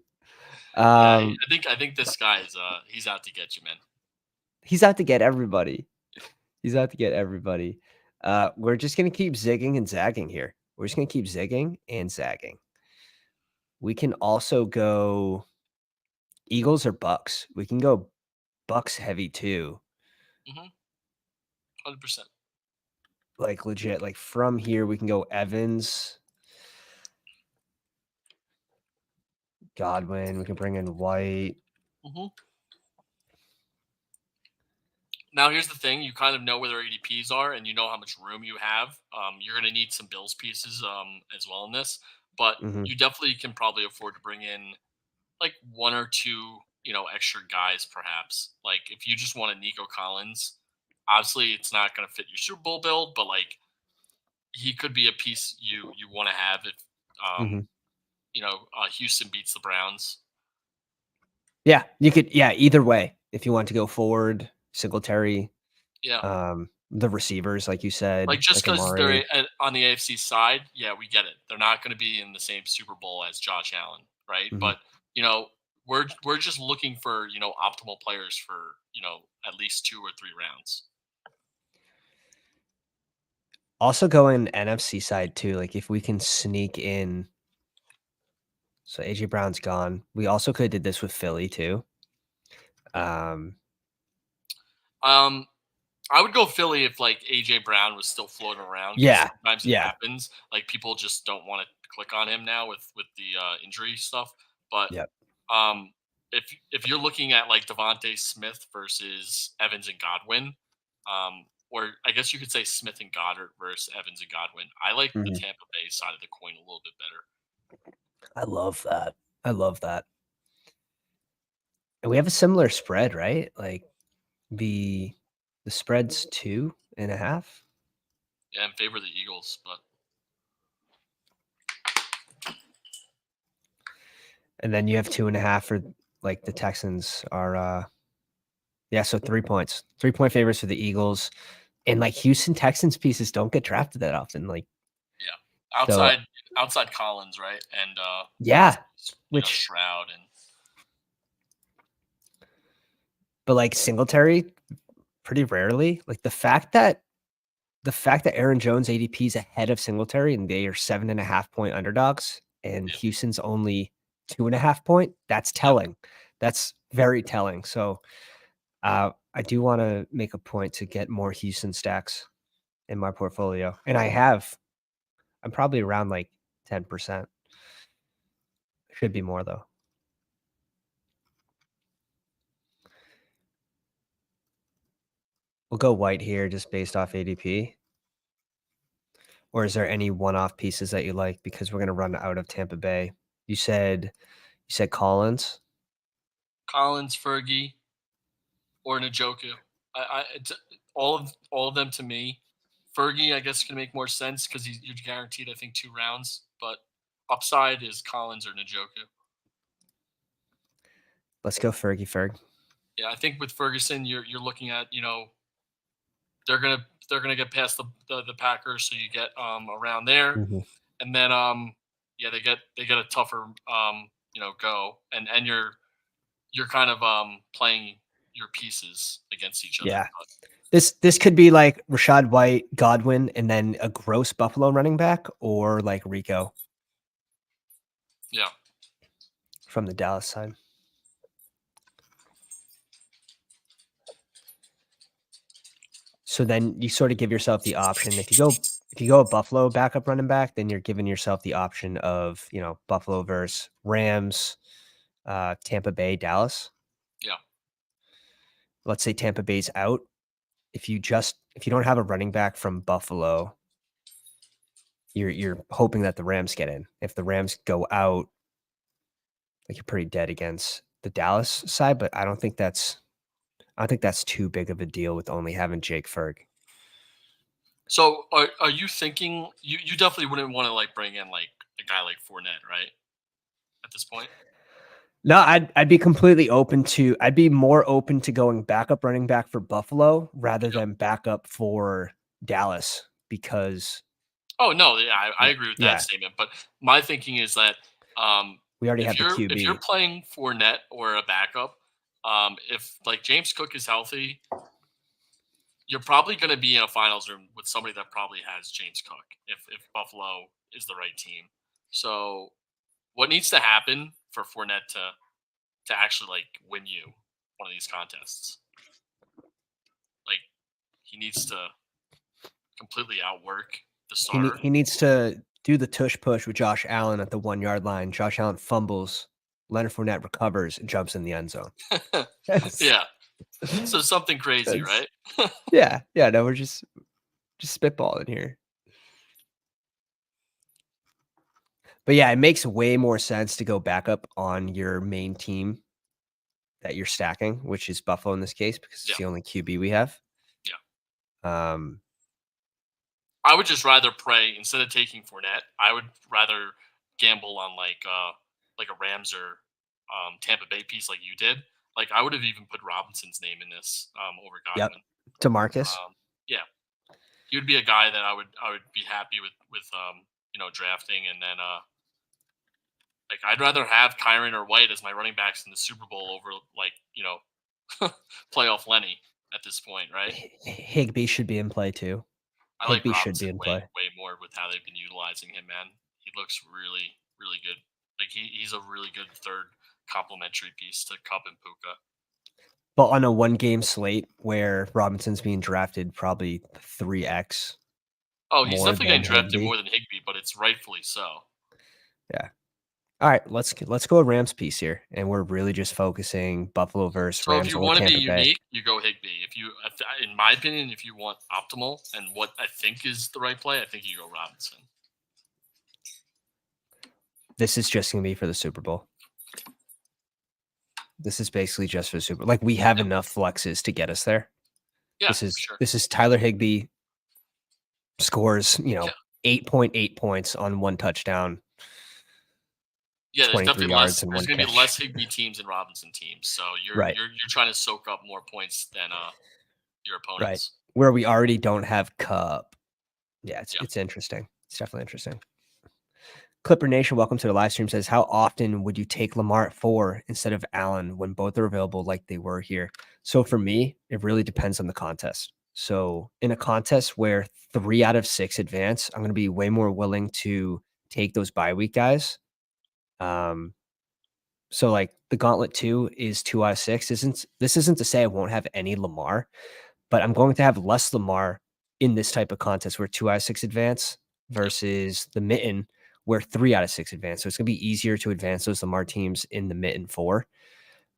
Yeah, Um, I think this guy is he's out to get you, man. he's out to get everybody. He's out to get everybody. We're just gonna keep zigging and zagging here. We're just gonna keep zigging and zagging. We can also go Eagles or Bucks. We can go Bucks heavy too. 100%. Like legit, like from here we can go Evans, Godwin. We can bring in White. hmm Now here's the thing: you kind of know where their ADPs are, and you know how much room you have. You're going to need some Bills pieces as well in this, but Mhm, you definitely can probably afford to bring in like one or two, extra guys, perhaps. Like if you just want a Nico Collins, obviously it's not going to fit your Super Bowl build, but like he could be a piece you want to have if mhm. Houston beats the Browns. Yeah, you could. Yeah, either way. If you want to go forward, Singletary, Yeah, the receivers, like you like said, just like because they're Amari. on the AFC side, yeah, we get it. They're not going to be in the same Super Bowl as Josh Allen, right? Mhm. But you know, we're just looking for optimal players for at least 2 or 3 rounds. Also going NFC side too. Like if we can sneak in. So AJ Brown's gone. We also could have did this with Philly too. Um, Um, I would go Philly if like AJ Brown was still floating around because yeah, sometimes it yeah, happens. Like people just don't want to click on him now with the injury stuff. But yep. um, if you're looking at like Devontae Smith versus Evans and Godwin, or I guess you could say Smith and Goddard versus Evans and Godwin, I like the Mhm. Tampa Bay side of the coin a little bit better. I love that. I love that. And we have a similar spread, right? Like the spread's 2.5. Yeah, in favor of the Eagles, but And then you have 2.5 for like the Texans are yeah, so 3 points. 3-point favorites for the Eagles. And like Houston Texans pieces don't get drafted that often. Like yeah, so outside Collins, right, and yeah, obviously which Stroud and but like Singletary pretty rarely. Like the fact that Aaron Jones ADP is ahead of Singletary and they are 7.5-point underdogs and yeah, Houston's only 2.5 point, that's yeah. telling. That's very telling. So I do want to make a point to get more Houston stacks in my portfolio, and I have. I'm probably around like 10%. Should be more though. We'll go white here just based off ADP. Or is there any one-off pieces that you like? Because we're going to run out of Tampa Bay. You said Collins. Collins, Fergie, or Njoku. It's all of them to me. Fergie, I guess, can make more sense because you're guaranteed, I think, 2 rounds. But upside is Collins or Njoku. Let's go Ferg. Yeah, I think with Ferguson, you're looking at they're gonna get past the Packers, so you get around there, and then yeah, they get a tougher go, and you're kind of playing your pieces against each other. Yeah. This could be like Rashad White, Godwin, and then a gross Buffalo running back, or like Rico. Yeah. From the Dallas side. So then you sort of give yourself the option. If you go a Buffalo backup running back, then you're giving yourself the option of, Buffalo versus Rams, Tampa Bay, Dallas. Yeah. Let's say Tampa Bay's out. If you don't have a running back from Buffalo, you're hoping that the Rams get in. If the Rams go out, like you're pretty dead against the Dallas side, but I don't think that's too big of a deal with only having Jake Ferg. So are you thinking you definitely wouldn't want to like bring in like a guy like Fournette, right? At this point? No, I'd be completely open to. I'd be more open to going backup running back for Buffalo rather than backup for Dallas because. Oh no, yeah, I agree with that statement. But my thinking is that we already have the QB. If you're playing Fournette or a backup, if like James Cook is healthy, you're probably going to be in a finals room with somebody that probably has James Cook if Buffalo is the right team. So what needs to happen for Fournette to actually like win you one of these contests? Like he needs to completely outwork the starter. He needs to do the tush push with Josh Allen at the 1-yard line. Josh Allen fumbles. Leonard Fournette recovers and jumps in the end zone. Yeah. So something crazy, right? Yeah. No, we're just spitballing here. But yeah, it makes way more sense to go backup on your main team that you're stacking, which is Buffalo in this case, because it's the only QB we have. Yeah. I would just rather pray instead of taking Fournette. I would rather gamble on like a Rams or Tampa Bay piece like you did. Like I would have even put Robinson's name in this over Godwin. DeMarcus. Yeah, he would be a guy that I would be happy with drafting, and then like I'd rather have Kyron or White as my running backs in the Super Bowl over like playoff Lenny at this point, right? Higbee should be in play too. I like Robinson way more with how they've been utilizing him, man. He looks really, really good. Like he's a really good third complementary piece to Cup and Puka. But on a 1-game slate where Robinson's being drafted probably 3x. Oh, he's definitely getting drafted more than Higbee, but it's rightfully so. Yeah. All right, let's go a Rams piece here, and we're really just focusing Buffalo versus Rams. So if you want to be unique, you go Higbee. In my opinion, if you want optimal and what I think is the right play, I think you go Robinson. This is just going to be for the Super Bowl. This is basically just for the Super Bowl. Like we have enough flexes to get us there. Yeah, this is Tyler Higbee scores, 8.8 points on 1 touchdown. Yeah, there's definitely less. There's going to be less Higbee teams and Robinson teams. So you're trying to soak up more points than your opponents. Right. Where we already don't have Cup. Yeah, it's interesting. It's definitely interesting. Clipper Nation, welcome to the live stream, says, how often would you take Lamar at 4 instead of Allen when both are available like they were here? So for me, it really depends on the contest. So in a contest where 3 out of 6 advance, I'm going to be way more willing to take those bye week guys. So like the Gauntlet 2 is 2 out of 6. This isn't to say I won't have any Lamar, but I'm going to have less Lamar in this type of contest where 2 out of 6 advance Yep. versus the Mitten where 3 out of 6 advance. So it's gonna be easier to advance those Lamar teams in the Mitten 4.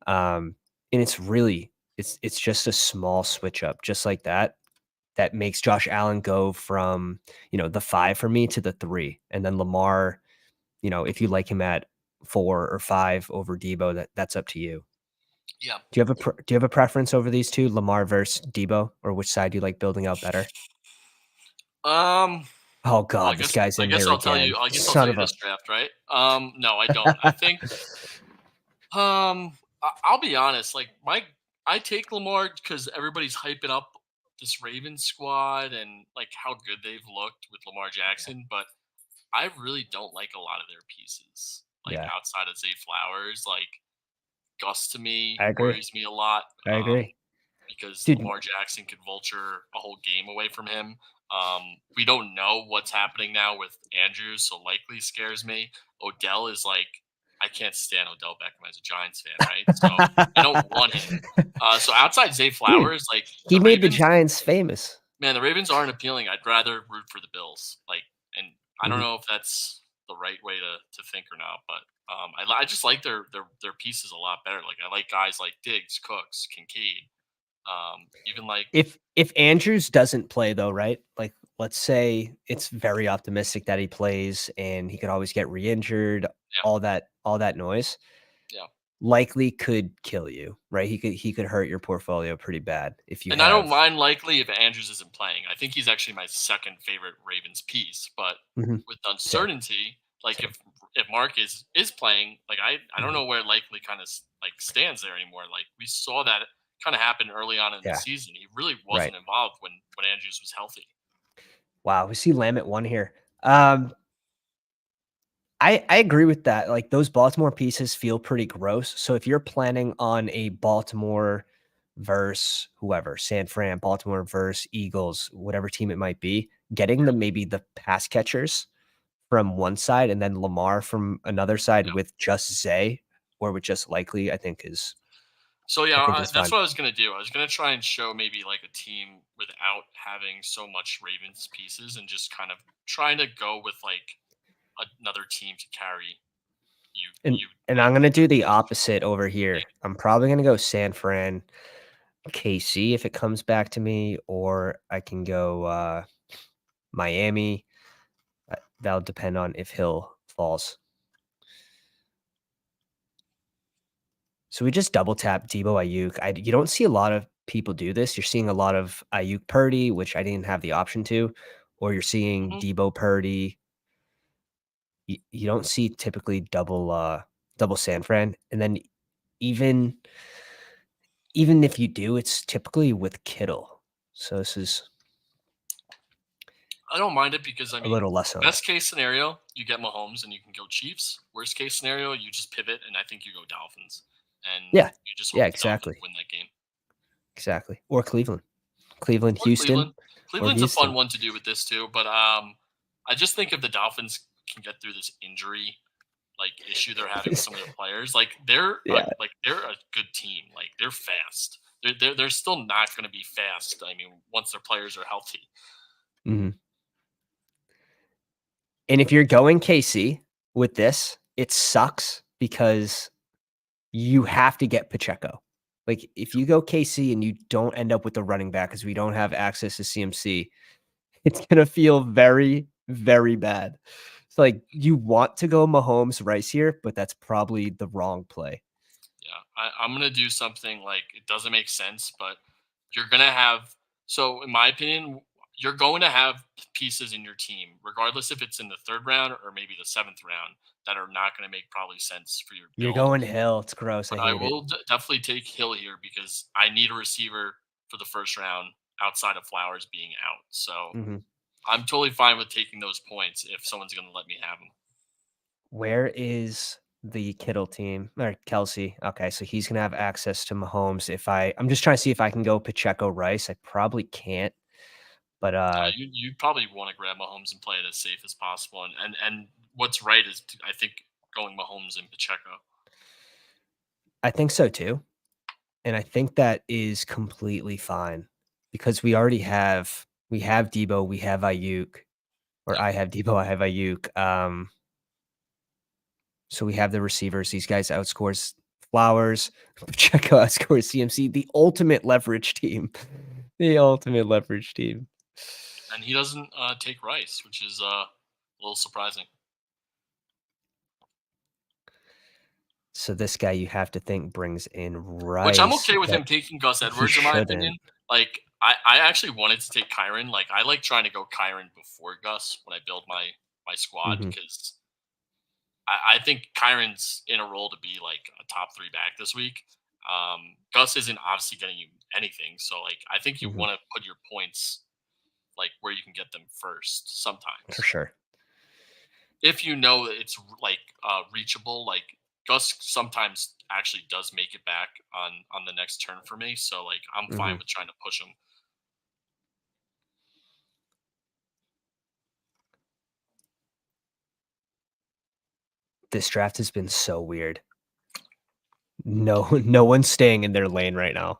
And it's just a small switch up just like that, that makes Josh Allen go from, the 5 for me to the 3. And then Lamar, if you like him at 4 or 5 over Debo, that's up to you. Yeah. Do you have a preference over these 2, Lamar versus Debo, or which side do you like building out better? Um. Oh Well, god, this guy's I in guess here I'll tell again. you. I guess I'll Son tell you of this a draft, right? No, I don't. I think. I'll be honest. Like I take Lamar because everybody's hyping up this Ravens squad and like how good they've looked with Lamar Jackson, but I really don't like a lot of their pieces. Like Yeah, outside of Zay Flowers, like Gus to me I agree. worries me a lot. I agree. Because Dude, Lamar Jackson could vulture a whole game away from him. We don't know what's happening now with Andrews, so likely scares me. Odell is like, I can't stand Odell Beckham as a Giants fan, right? So I don't want him. So outside Zay dude, Flowers, like he the made the Ravens, Giants famous. man, the Ravens aren't appealing. I'd rather root for the Bills. Like, and I don't Mhm. know if that's the right way to think or not, but I just like their pieces a lot better. Like I like guys like Diggs, Cooks, Kincaid, even like If Andrews doesn't play though, right? Like, let's say it's very optimistic that he plays and he could always get re-injured, yeah, all that noise yeah. likely could kill you, right? He could hurt your portfolio pretty bad if you And I don't have. mind likely if Andrews isn't playing. I think he's actually my second favorite Ravens piece. But Mhm. with Same, uncertainty, like same. if Mark is playing, like I don't Mhm. know where likely kind of like stands there anymore. Like we saw that kind of happen early on in the Yeah, season. He really right. wasn't involved when Andrews was healthy. Wow, we see Lamb at 1 here. Um, I agree with that, like, those Baltimore pieces feel pretty gross, so if you're planning on a Baltimore versus whoever, San Fran, Baltimore versus Eagles, whatever team it might be, getting maybe the pass catchers from one side and then Lamar from another side Yeah. with just Zay or with just Likely, So yeah, I think is that's fine. what I was gonna do. I was gonna try and show maybe like a team without having so much Ravens pieces and just kind of trying to go with like another team to carry And you and like I'm gonna do through the the opposite over game. here. I'm probably gonna go San Fran, KC if it comes back to me, or I can go, Miami. That'll depend on if Hill falls. So we just double tap Debo Ayuk. You don't see a lot of people do this. You're seeing a lot of Ayuk Purdy, which I didn't have the option to, or you're seeing Mhm. Debo Purdy. You don't see typically double San Fran, and then even even if you do, it's typically with Kittle. So this is I don't mind it because I a mean, little less owned. best case scenario, you get Mahomes and you can go Chiefs. Worst case scenario, you just pivot and I think you go Dolphins, and Yeah, you just yeah, hope the Dolphins exactly, win that game. exactly. Or Cleveland, Cleveland, Or Houston, Cleveland. or Cleveland's a fun Houston. one to do with this too, but I just think if the Dolphins can get through this injury like issue they're having with some of their players, like Yeah. they're a good team. Like they're fast. They're still not going to be fast. I mean, once their players are healthy. Mhm. And if you're going KC with this, it sucks because you have to get Pacheco. Like, if you go KC and you don't end up with the running back because we don't have access to CMC, it's gonna feel very, very bad. It's like you want to go Mahomes Rice here, but that's probably the wrong play. Yeah, I'm gonna do something like it doesn't make sense, but you're gonna have. So, in my opinion, you're going to have pieces in your team, regardless if it's in the third round or maybe the seventh round, that are not going to make probably sense for your You're build. going Hill. It's gross. I But I hate it. will definitely take Hill here because I need a receiver for the first round outside of Flowers being out. So Mhm. I'm totally fine with taking those points if someone's going to let me have them. Where is the Kittle team or Kelsey? Okay, so he's gonna have access to Mahomes. I'm just trying to see if I can go Pacheco Rice. I probably can't, but You probably want to grab Mahomes and play it as safe as possible. And what's right is I think going Mahomes and Pacheco. I think so too, and I think that is completely fine because we have Debo, we have Ayuk, or Yep. I have Debo, I have Ayuk. So we have the receivers. These guys outscores Flowers. Pacheco outscores CMC. The ultimate leverage team. The ultimate leverage team. And he doesn't take Rice, which is a little surprising. So this guy you have to think brings in Which I'm Rice, okay with but him taking Gus he Edwards, in my shouldn't. opinion. Like, I actually wanted to take Kyron. Like, I like trying to go Kyron before Gus when I build my squad Mhm, because I think Kyron's in a role to be like a top three back this week. Gus isn't obviously getting you anything, so like I think you mhm, want to put your points like where you can get them first for sometimes. sure. If you know that it's like reachable, like Gus sometimes actually does make it back on the next turn for me. So like I'm fine Mhm. with trying to push him. This draft has been so weird. No no one's staying in their lane right now.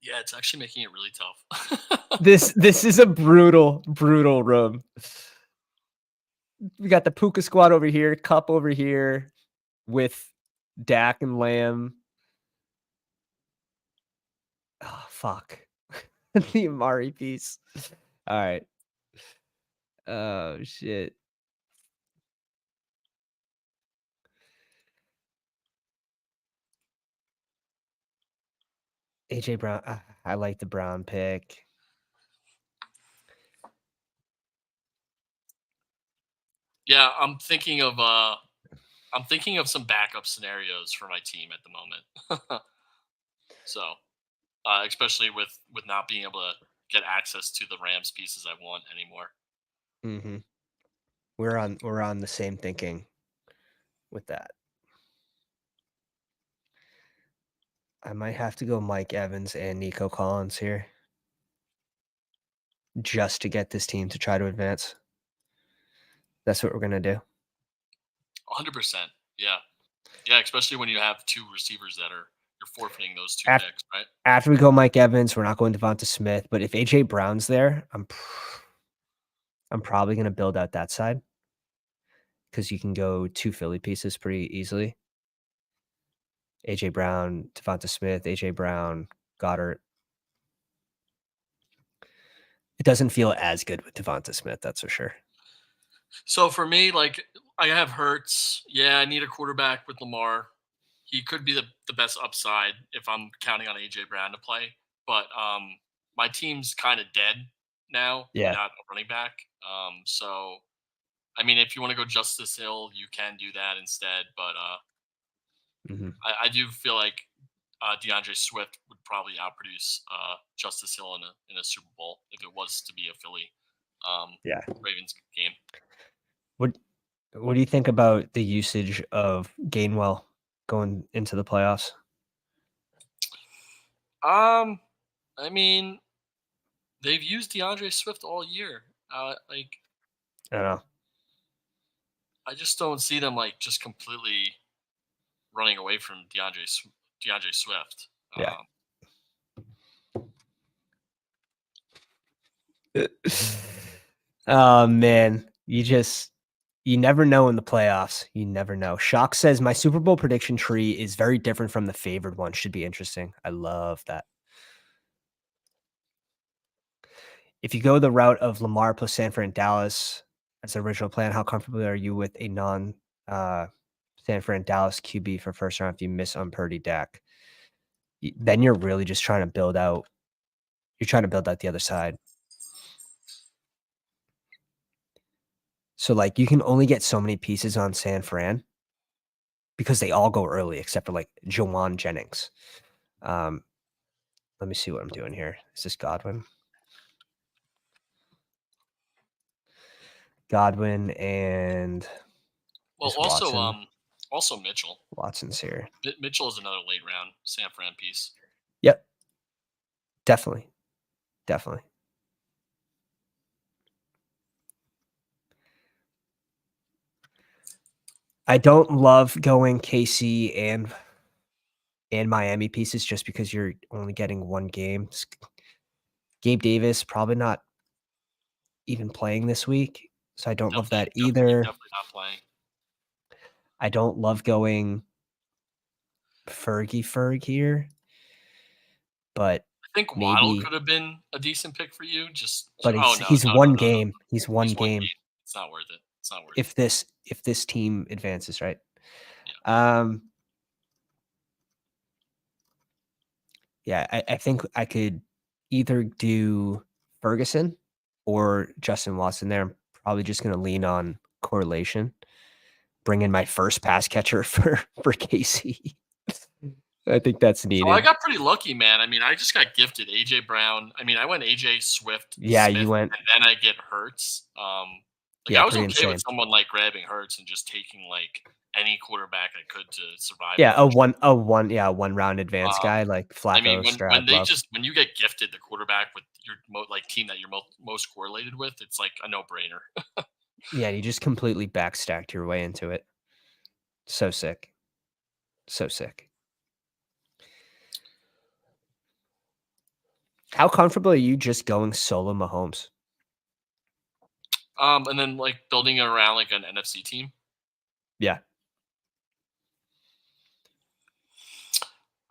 Yeah, it's actually making it really tough. This is a brutal, brutal room. We got the Puka squad over here, Cup over here with Dak and Lamb. Oh, fuck. The Amari piece. Alright. Oh, shit. AJ Brown. I like the Brown pick. Yeah, I'm thinking of some backup scenarios for my team at the moment. So especially with not being able to get access to the Rams pieces I want anymore. Mhm. We're on the same thinking with that. I might have to go Mike Evans and Nico Collins here just to get this team to try to advance. That's what we're gonna do. 100%. Yeah. Yeah, especially when you have two receivers that are you're forfeiting those two Af picks, right? After we go Mike Evans, we're not going Devonta Smith, but if AJ Brown's there, I'm probably gonna build out that side because you can go 2 Philly pieces pretty easily. AJ Brown, Devonta Smith, AJ Brown, Goddard. It doesn't feel as good with Devonta Smith, that's for sure. So for me, like I have Hurts. Yeah, I need a quarterback with Lamar. He could be the best upside if I'm counting on AJ Brown to play. But my team's kind of dead now Yeah. without a running back. So I mean, if you want to go Justice Hill, you can do that instead. But Mhm. I do feel like DeAndre Swift would probably outproduce Justice Hill in a Super Bowl if it was to be a Philly Yeah. Ravens game. What What do you think about the usage of Gainwell going into the playoffs? Um, I mean, they've used DeAndre Swift all year. Like, I don't know. I just don't see them like just completely running away from DeAndre Swift. Yeah. Oh, man. You never know in the playoffs. You never know. Shock says, "My Super Bowl prediction tree is very different from the favored one. Should be interesting." I love that. If you go the route of Lamar plus Sanford and Dallas as the original plan, how comfortable are you with a non, uh, Sanford and Dallas QB for first round if you miss on Purdy Dak? Then you're really just trying to build out the other side. So, like, you can only get so many pieces on San Fran because they all go early except for, like, Jawan Jennings. Um, let me see what I'm doing here. Is this Godwin? Godwin and Well, is Watson. also Mitchell. Watson's here. Mitchell is another late round San Fran piece. Yep, definitely, definitely. I don't love going KC and and Miami pieces just because you're only getting 1 game. Gabe Davis, probably not even playing this week, so I don't love that either. Definitely not playing. I don't love going Fergie here, but I think Waddle maybe could have been a decent pick for you. but Oh he's no, he's no, no, 1 no, no. game. He's 1 He's one game game. It's not worth it. It's not worth it. if this team advances, right? Yeah. Um, yeah, I think I could either do Ferguson or Justin Watson there. I'm probably just gonna lean on correlation. Bring in my first pass catcher for KC. I think that's So I needed. got pretty lucky, man. I mean, I just got gifted AJ Brown. I mean, I went AJ Swift, Yeah, you Smith, went and then I get Hurts. Like yeah, I was pretty okay with insane. someone like grabbing Hurts and just taking like any quarterback I could to survive Yeah, the first. a 1 round advance Um, guy like I mean, Flacco, when Stroud, they Love. just when you get gifted the quarterback with your like team that you're most correlated with, it's like a no brainer. Yeah, you just completely backstacked your way into it. So sick. So sick. How comfortable are you just going solo Mahomes? And then like building it around like an NFC team. Yeah.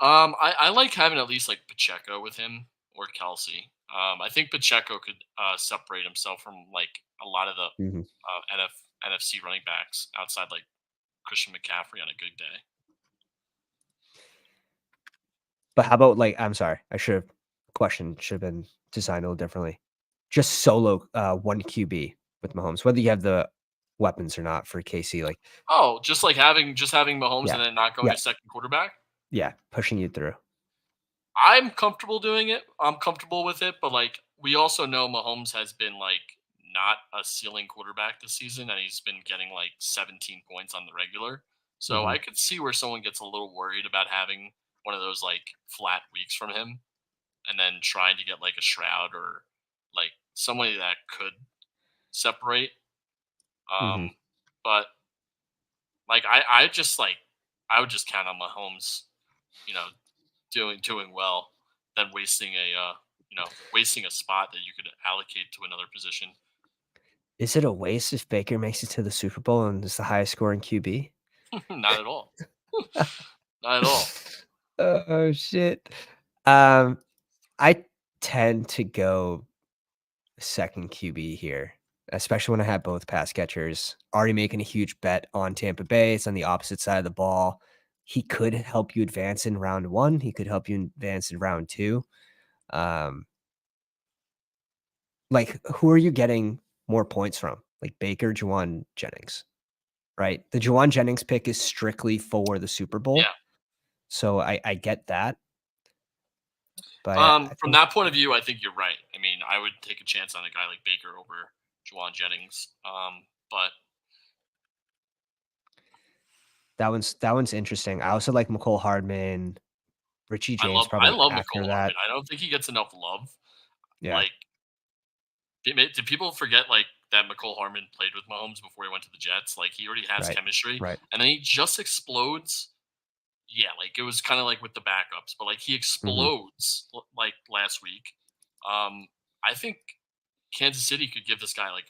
I like having at least like Pacheco with him or Kelsey. I think Pacheco could separate himself from like a lot of the Mhm. NFC running backs outside like Christian McCaffrey on a good day. But how about like I'm sorry, I should have question should have been designed a little differently. Just solo 1 QB with Mahomes, whether you have the weapons or not for KC, like Oh, just having Mahomes yeah. and then not going Yeah. to second quarterback. Yeah. Pushing you through. I'm comfortable doing it. I'm comfortable with it, but like we also know Mahomes has been like not a ceiling quarterback this season, and he's been getting like 17 points on the regular. So Mhm. I could see where someone gets a little worried about having one of those like flat weeks from him, and then trying to get like a Shroud or like somebody that could separate. Mhm. But like I just like I would just count on Mahomes, you know, doing well than wasting a spot that you could allocate to another position. Is it a waste if Baker makes it to the Super Bowl and is the highest scoring QB? Not at all. Not at all. Oh, shit. Um, I tend to go second QB here, especially when I have both pass catchers. Already making a huge bet on Tampa Bay. It's on the opposite side of the ball. He could help you advance in round 1. He could help you advance in round 2. Um, like, who are you getting more points from? Like Baker, Juwan Jennings, right? The Juwan Jennings pick is strictly for the Super Bowl. Yeah. So I get that, but I From think that point of view, I think you're right. I mean, I would take a chance on a guy like Baker over Juwan Jennings. But that one's interesting. I also like McCole Hardman, Richie I James love I probably love after McCole that. Hardman. I don't think he gets enough love. Yeah, Like, did people forget like that McCole Hardman played with Mahomes before he went to the Jets? Like, he already has right, chemistry, right. and then he just explodes. Yeah, like it was kind of like with the backups, but like he Mhm, explodes like last week. I think Kansas City could give this guy like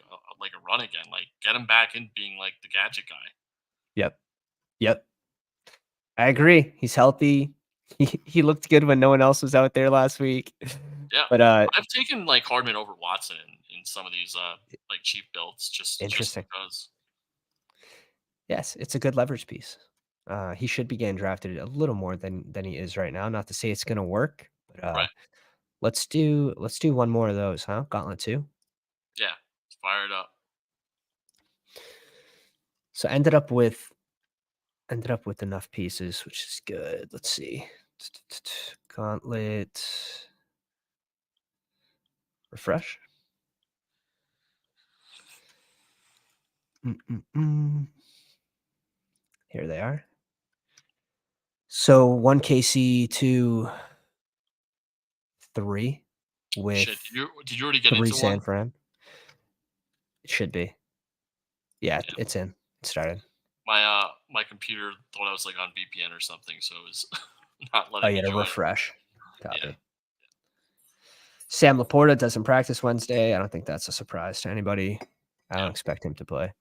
a run again, like get him back in being like the gadget guy. yep, yep. I agree. He's healthy. He looked good when no one else was out there last week. Yeah, But, I've taken like Hardman over Watson in some of these like cheap builds just interesting. because. Yes, it's a good leverage piece. He should be getting drafted a little more than he is right now. Not to say it's gonna work, but, Right. let's do one more of those, huh? Gauntlet 2. Yeah, fired up. So ended up with enough pieces, which is good. Let's see. Gauntlet refresh. Mm-mm-mm. Here they are. So 1 KC to 3 Shit, with did you already get 3 into one? San Fran. It should be. Yeah, Yeah, it's in. It started. my computer thought I was like on VPN or something, so it was. not Oh, letting me yeah, to join. refresh. Yeah, Copy. Sam Laporta doesn't practice Wednesday. I don't think that's a surprise to anybody. I don't yeah, expect him to play.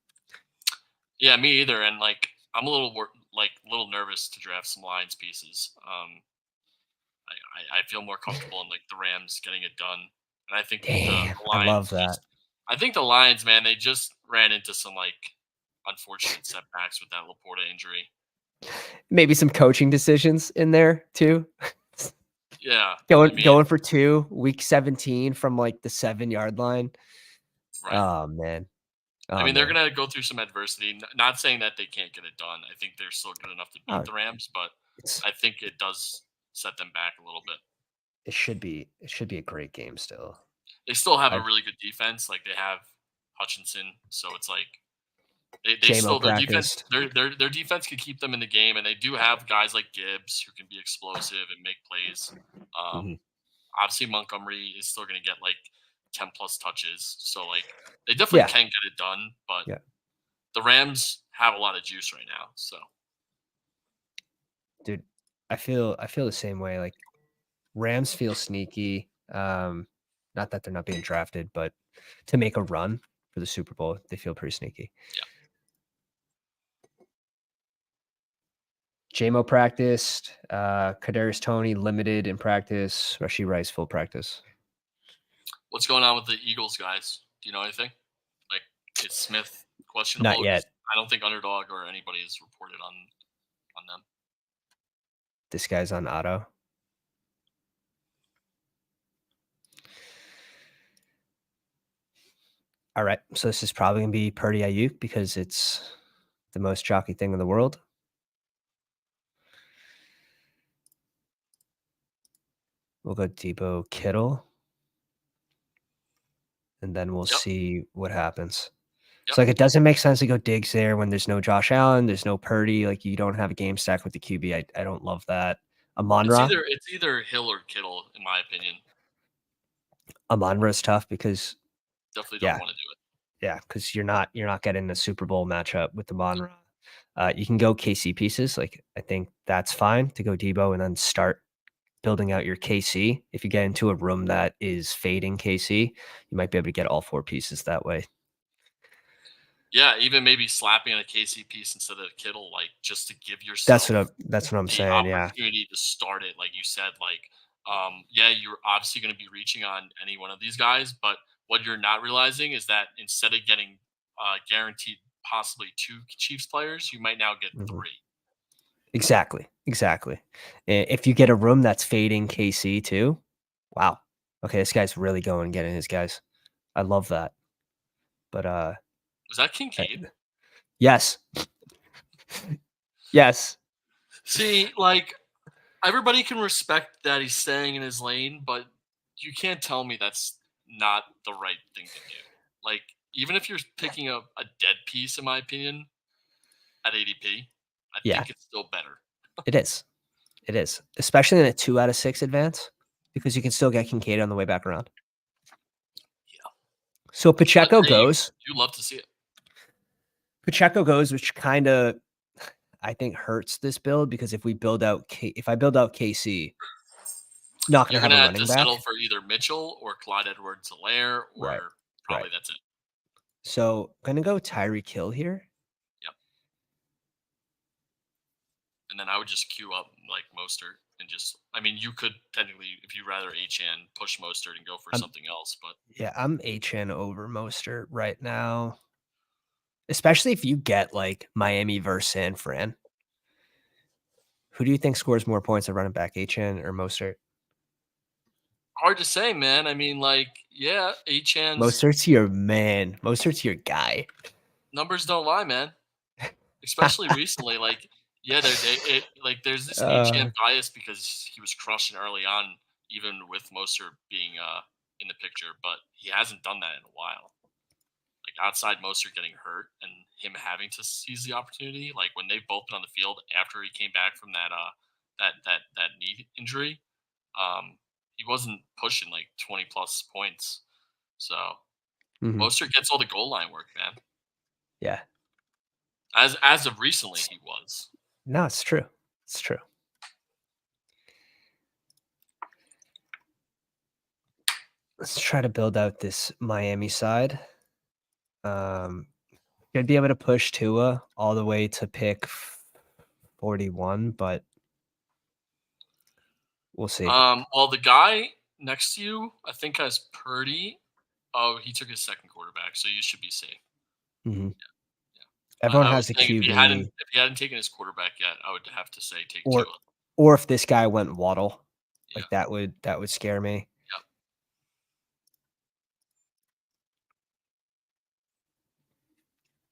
yeah. Me either. And like, I'm a little a little nervous to draft some Lions pieces. I feel more comfortable in like the Rams getting it done, and I think Damn, the I love Lions that. just. I think the Lions, man, they just ran into some like unfortunate setbacks with that Laporta injury. Maybe some coaching decisions in there too. Yeah, I Going mean, going for 2, week 17 from, like, the 7-yard line. right. Oh, man. I Oh, mean, they're man. gonna go through some adversity. Not saying that they can't get it done. I think they're still good enough to beat Oh, the Rams, but it's I think it does set them back a little bit. it should be a great game still. They still have a I really good defense. Like they have Hutchinson, so it's like they JMO still practiced. their defense could keep them in the game, and they do have guys like Gibbs who can be explosive and make plays. Mhm. Obviously Montgomery is still going to get like 10 plus touches, so like they definitely Yeah, can get it done. But yeah. the Rams have a lot of juice right now, so Dude, I feel the same way, like, Rams feel sneaky, not that they're not being drafted, but to make a run for the Super Bowl, they feel pretty sneaky. yeah. JMO practiced, Kadarius Toney limited in practice, Rashee Rice full practice. What's going on with the Eagles guys? Do you know anything? Like, is Smith Not questionable? Because yet. I don't think Underdog or anybody has reported on them. This guy's on auto. All right, so this is probably gonna be Purdy Ayuk because it's the most chalky thing in the world. We'll go Debo Kittle, and then we'll Yep, see what happens. yep. So, like, it doesn't make sense to go Diggs there when there's no Josh Allen, there's no Purdy, like, you don't have a game stack with the QB. I don't love that. Amon-Ra? It's either Hill or Kittle, in my opinion. Amon-Ra's tough because Definitely don't yeah, want to do it. yeah, because you're not getting a Super Bowl matchup with Amon-Ra. You can go KC pieces, like, I think that's fine to go Debo and then start building out your KC. If you get into a room that is fading KC, you might be able to get all 4 pieces that way. Yeah, even maybe slapping on a KC piece instead of Kittle, like just to give That's what yourself I'm the saying, yeah. opportunity to start it. Like you said, like yeah, you're obviously going to be reaching on any one of these guys, but what you're not realizing is that instead of getting guaranteed possibly 2 Chiefs players, you might now get Mhm. 3. Exactly, exactly. If you get a room that's fading KC too, wow. Okay, this guy's really going and getting his guys. I love that. But, Was that uh, Kincaid? yes. Yes. See, like everybody can respect that he's staying in his lane, but you can't tell me that's not the right thing to do. Like, even if you're picking a dead piece, in my opinion, at ADP, I Yeah, think it's still better. it is. It is, especially in a 2 out of 6 advance because you can still get Kincaid on the way back around. Yeah. So But Pacheco hey, goes. you love to see it. Pacheco goes, which kinda, I think, hurts this build because if I build out KC, not gonna You're have gonna a have to running settle back. for either Mitchell or Clyde Edwards-Helaire, Right, or right. probably that's it. So, gonna go Tyreek Hill here. Yep. And then I would just queue up like Mostert and just. I mean, you could technically, if you rather HN, push Mostert and go for I'm something else, but Yeah, I'm HN over Mostert right now, especially if you get, like, Miami versus San Fran. Who do you think scores more points at running back, HN or Mostert? hard to say, man. I mean, like, yeah, HN's Mostert's your man. Mostert's your guy. numbers don't lie, man. Especially recently, like, yeah, there's this HN Uh, bias because he was crushing early on, even with Mostert being in the picture, but he hasn't done that in a while. Like outside Mostert getting hurt and him having to seize the opportunity, like when they've both been on the field after he came back from that knee injury, um, he wasn't pushing like 20 plus points. So mhm. Mostert gets all the goal line work, man. Yeah. As of recently, he was. No, it's true. It's true. Let's try to build out this Miami side. Um, I'd be able to push Tua all the way to pick 41, but we'll see. Well, the guy next to you, I think, has Purdy. Oh, he took his second quarterback, so you should be safe. Mhm. Yeah. Everyone I was has a saying if he hadn't QB, if he hadn't taken his quarterback yet, I would have to say take or Tua. or if this guy went Waddle, Yeah. like that would scare me. Yep.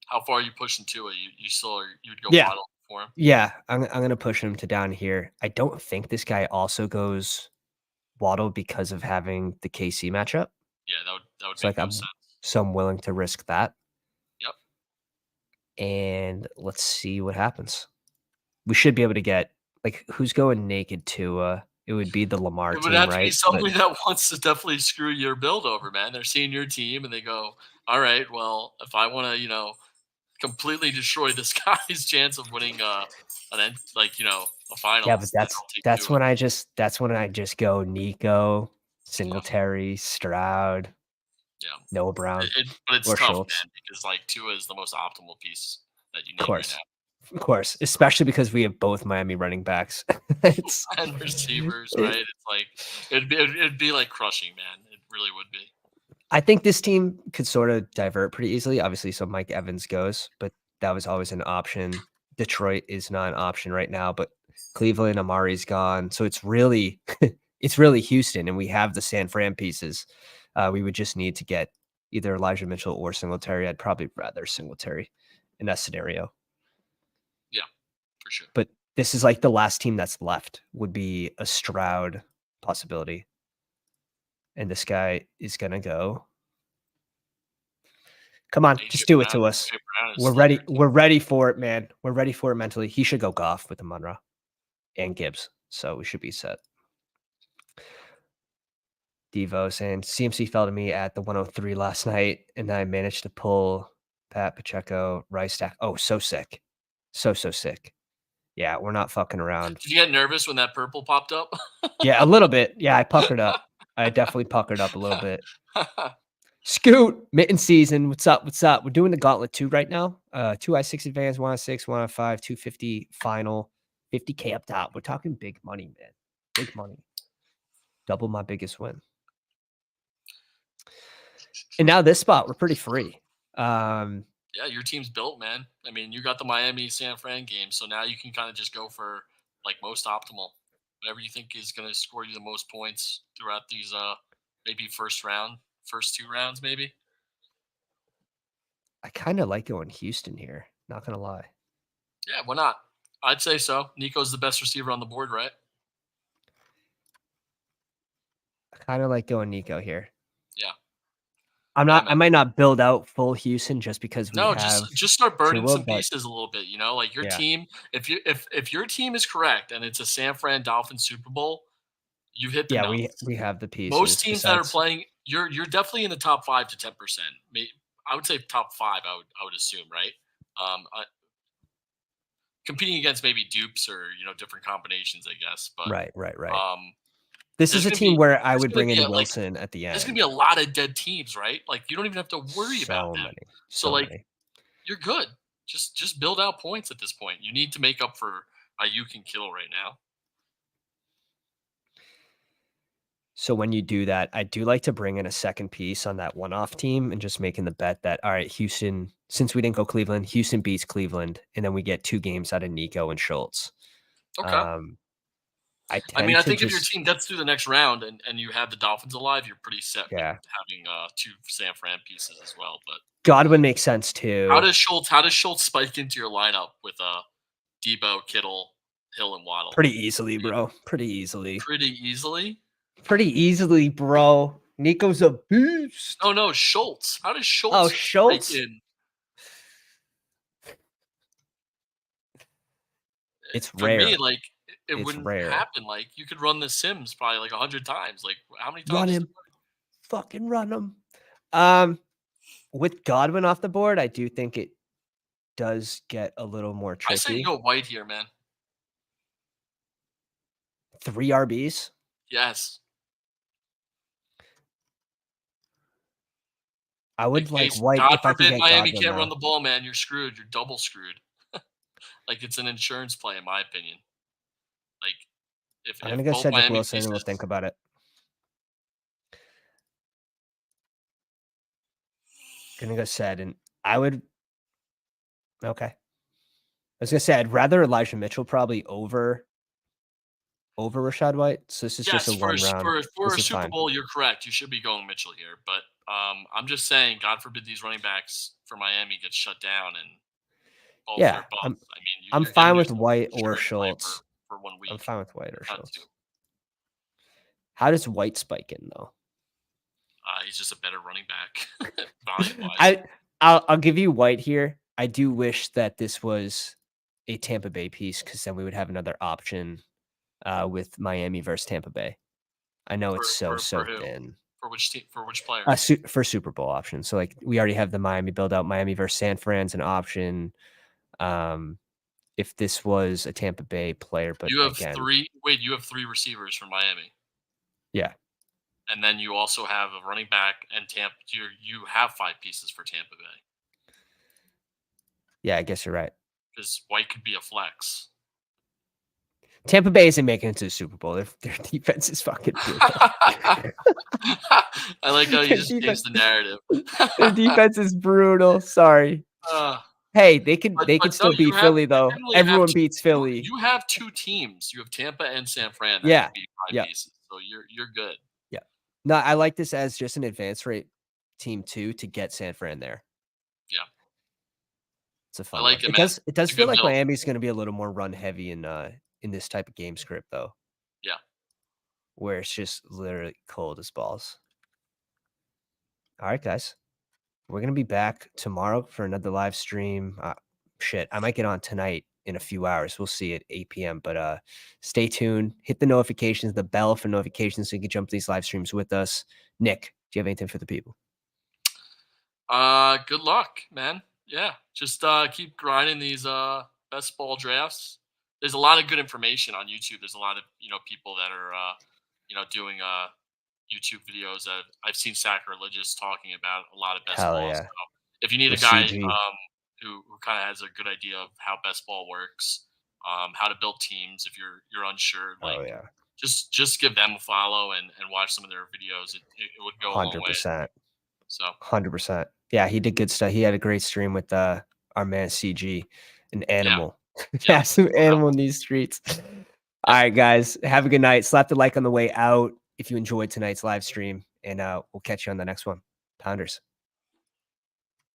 How far are you pushing Tua? You still are, you would go Yeah, Waddle for him? yeah, I'm gonna push him to down here. I don't think this guy also goes Waddle because of having the KC matchup. Yeah, that would So, make like, no sense. I'm willing to risk that, Yep. and let's see what happens. We should be able to get like, who's going naked to, it would be the Lamar It would team, have to be right? But somebody that wants to definitely screw your build over, man. They're seeing your team and they go, "All right, well, if I want to, completely destroy this guy's chance of winning a yeah, but finals, then that's I'll take that's Tua." when I just that's when I just go Nico, Yeah, Singletary, Stroud, yeah. Noah Brown, But it's or tough, Schultz. man, because like Tua is the most optimal piece that you Of need right course. now. Of course, especially because we have both Miami running backs. It's And receivers, right? it It's like it'd be like crushing, man. It really would be. I think this team could sorta divert pretty easily. Obviously, so Mike Evans goes, but that was always an option. Detroit is not an option right now, but Cleveland, Amari's gone. So it's really it's really Houston, and we have the San Fran pieces. We would just need to get either Elijah Mitchell or Singletary. I'd probably rather Singletary in that scenario. Yeah, for sure. But this is like the last team that's left would be a Stroud possibility. And this guy is gonna go. Come on, AJ just do it Brown, to us. AJ Brown is We're still on ready. your team. We're ready for it, man. We're ready for it mentally. He should go Goff with the Munra and Gibbs. So we should be set. Devo saying CMC fell to me at the 103 last night, and I managed to pull Pat Pacheco, Rice Stack. Oh, so sick. So sick. Yeah, we're not fucking around. Did you get nervous when that purple popped up? Yeah, a little bit. Yeah, I puckered up. I definitely puckered up a little bit. Scoot, mitten season. What's up? What's up? We're doing the gauntlet 2 right now. 2i6 advance, 1i6, 1i5, 250 final, 50K up top. We're talking big money, man. Big money. Double my biggest win. And now this spot, we're pretty free. Yeah, your team's built, man. I mean, you got the Miami San Fran game, so now you can kind of just go for like most optimal, whatever you think is going to score you the most points throughout these maybe first 2 rounds, maybe. I kind of like going Houston here. Not gonna lie. Yeah, why not? I'd say so. Nico's the best receiver on the board, right? I kind of like going Nico here. Yeah, I'm yeah, not. man. I might not build out full Houston just because we No, have just start burning Tua, some but pieces a little bit. Like your yeah, team. If your team is correct and it's a San Fran Dolphins Super Bowl, you've hit the yeah, nuts. we have the Most pieces. teams that are Besides, playing, you're definitely in the top 5 to 10%. I would say top five. I would assume, right? Competing against maybe dupes or different combinations, I guess. But right. um, This is there's a gonna team be where I there's would gonna bring be in a like Wilson at the there's gonna be a end. lot of dead teams, right? Like you don't even have to worry about So them. many, So so like many. you're good. Just build out points at this point. You need to make up for you can kill right now. So when you do that, I do like to bring in a second piece on that one-off team and just making the bet that, all right, Houston, since we didn't go Cleveland, Houston beats Cleveland, and then we get 2 games out of Nico and Schultz. Okay. Um, I I mean, tend I to think if your just team gets through the next round and you have the Dolphins alive, you're pretty set with yeah. having two San Fran pieces as well. But Godwin makes sense too. how does Schultz spike into your lineup with Debo, Kittle, Hill, and Waddle? Pretty easily, bro. Pretty easily. Pretty easily. Pretty easily, bro. Nico's a beast. Oh no, Schultz. How does Oh, Schultz spike Schultz. in? It's For me, rare. like it It's wouldn't rare. happen. Like you could run the Sims probably like 100 times. Like how many Run times is it? him. Fucking run him. Um, with Godwin off the board, I do think it does get a little more I say you tricky. go White here, man. 3 RBs. Yes. I In would like case, White God if I could forbid, get Miami Godwin, can't run though. the ball, man, you're screwed. You're double screwed. Like, it's an insurance play, in my opinion. Like, I'm if gonna go both Cedric Miami Wilson, and we'll think pieces. about it. Gonna go Ced, and I would okay. I was gonna say I'd rather Elijah Mitchell probably over Rashad White, so this is just Yes, a one round. for This a is Super fine. Bowl, you're correct. You should be going Mitchell here, but I'm just saying, God forbid these running backs for Miami get shut down and both Yeah, are bust. I'm I mean, I'm you're giving fine with yourself an White or insurance play Schultz. for 1 I'm week, fine with White or if not 2. Schultz. How does White spike in though? He's just a better running back, volume wise. I'll give you White here. I do wish that this was a Tampa Bay piece because then we would have another option with Miami versus Tampa Bay. I know it's so For who? thin. For which team? For which player? For Super Bowl option. So like we already have the Miami build out. Miami versus San Fran's an option. If this was a Tampa Bay player, but You have again, 3. Wait, you have 3 receivers from Miami, yeah, and then you also have a running back and Tampa. You have 5 pieces for Tampa Bay yeah, I guess you're right. because White could be a flex. Tampa Bay isn't making it to the Super Bowl. Their defense is fucking brutal. I like how you Their just defense, changed the narrative. their defense is brutal. Sorry. uh, Hey, they could no, still beat Philly you though. generally have Everyone beats Philly. you have 2 teams. You have Tampa and San Fran that Yeah. could be 5 Yeah. pieces, so you're good. Yeah. No, I like this as just an advance rate team 2 to get San Fran there. Yeah, It's a I fun one. like it, It man. does it It's does a feel good like build. Miami's gonna be a little more run heavy in this type of game script though, Yeah. where it's just literally cold as balls. All right, guys. We're gonna be back tomorrow for another live stream. Shit, I might get on tonight in a few hours. We'll see at 8 p.m. But stay tuned. Hit the notifications, the bell for notifications, so you can jump to these live streams with us. Nick, do you have anything for the people? Good luck, man. Yeah, just keep grinding these best ball drafts. There's a lot of good information on YouTube. There's a lot of people that are doing YouTube videos that I've seen sacrilegious talking about a lot of best Hell balls. yeah, So if you need a with guy CG, who kind of has a good idea of how best ball works, how to build teams if you're unsure, like oh yeah, just give them a follow and watch some of their videos. It would go a long way. 100%, So 100%. Yeah, he did good stuff. He had a great stream with our man CG, an yeah, animal, yep, massive no doubt. animal in these streets. All Yep. right, guys, have a good night. Slap the like on the way out if you enjoyed tonight's live stream, and we'll catch you on the next one. Pounders.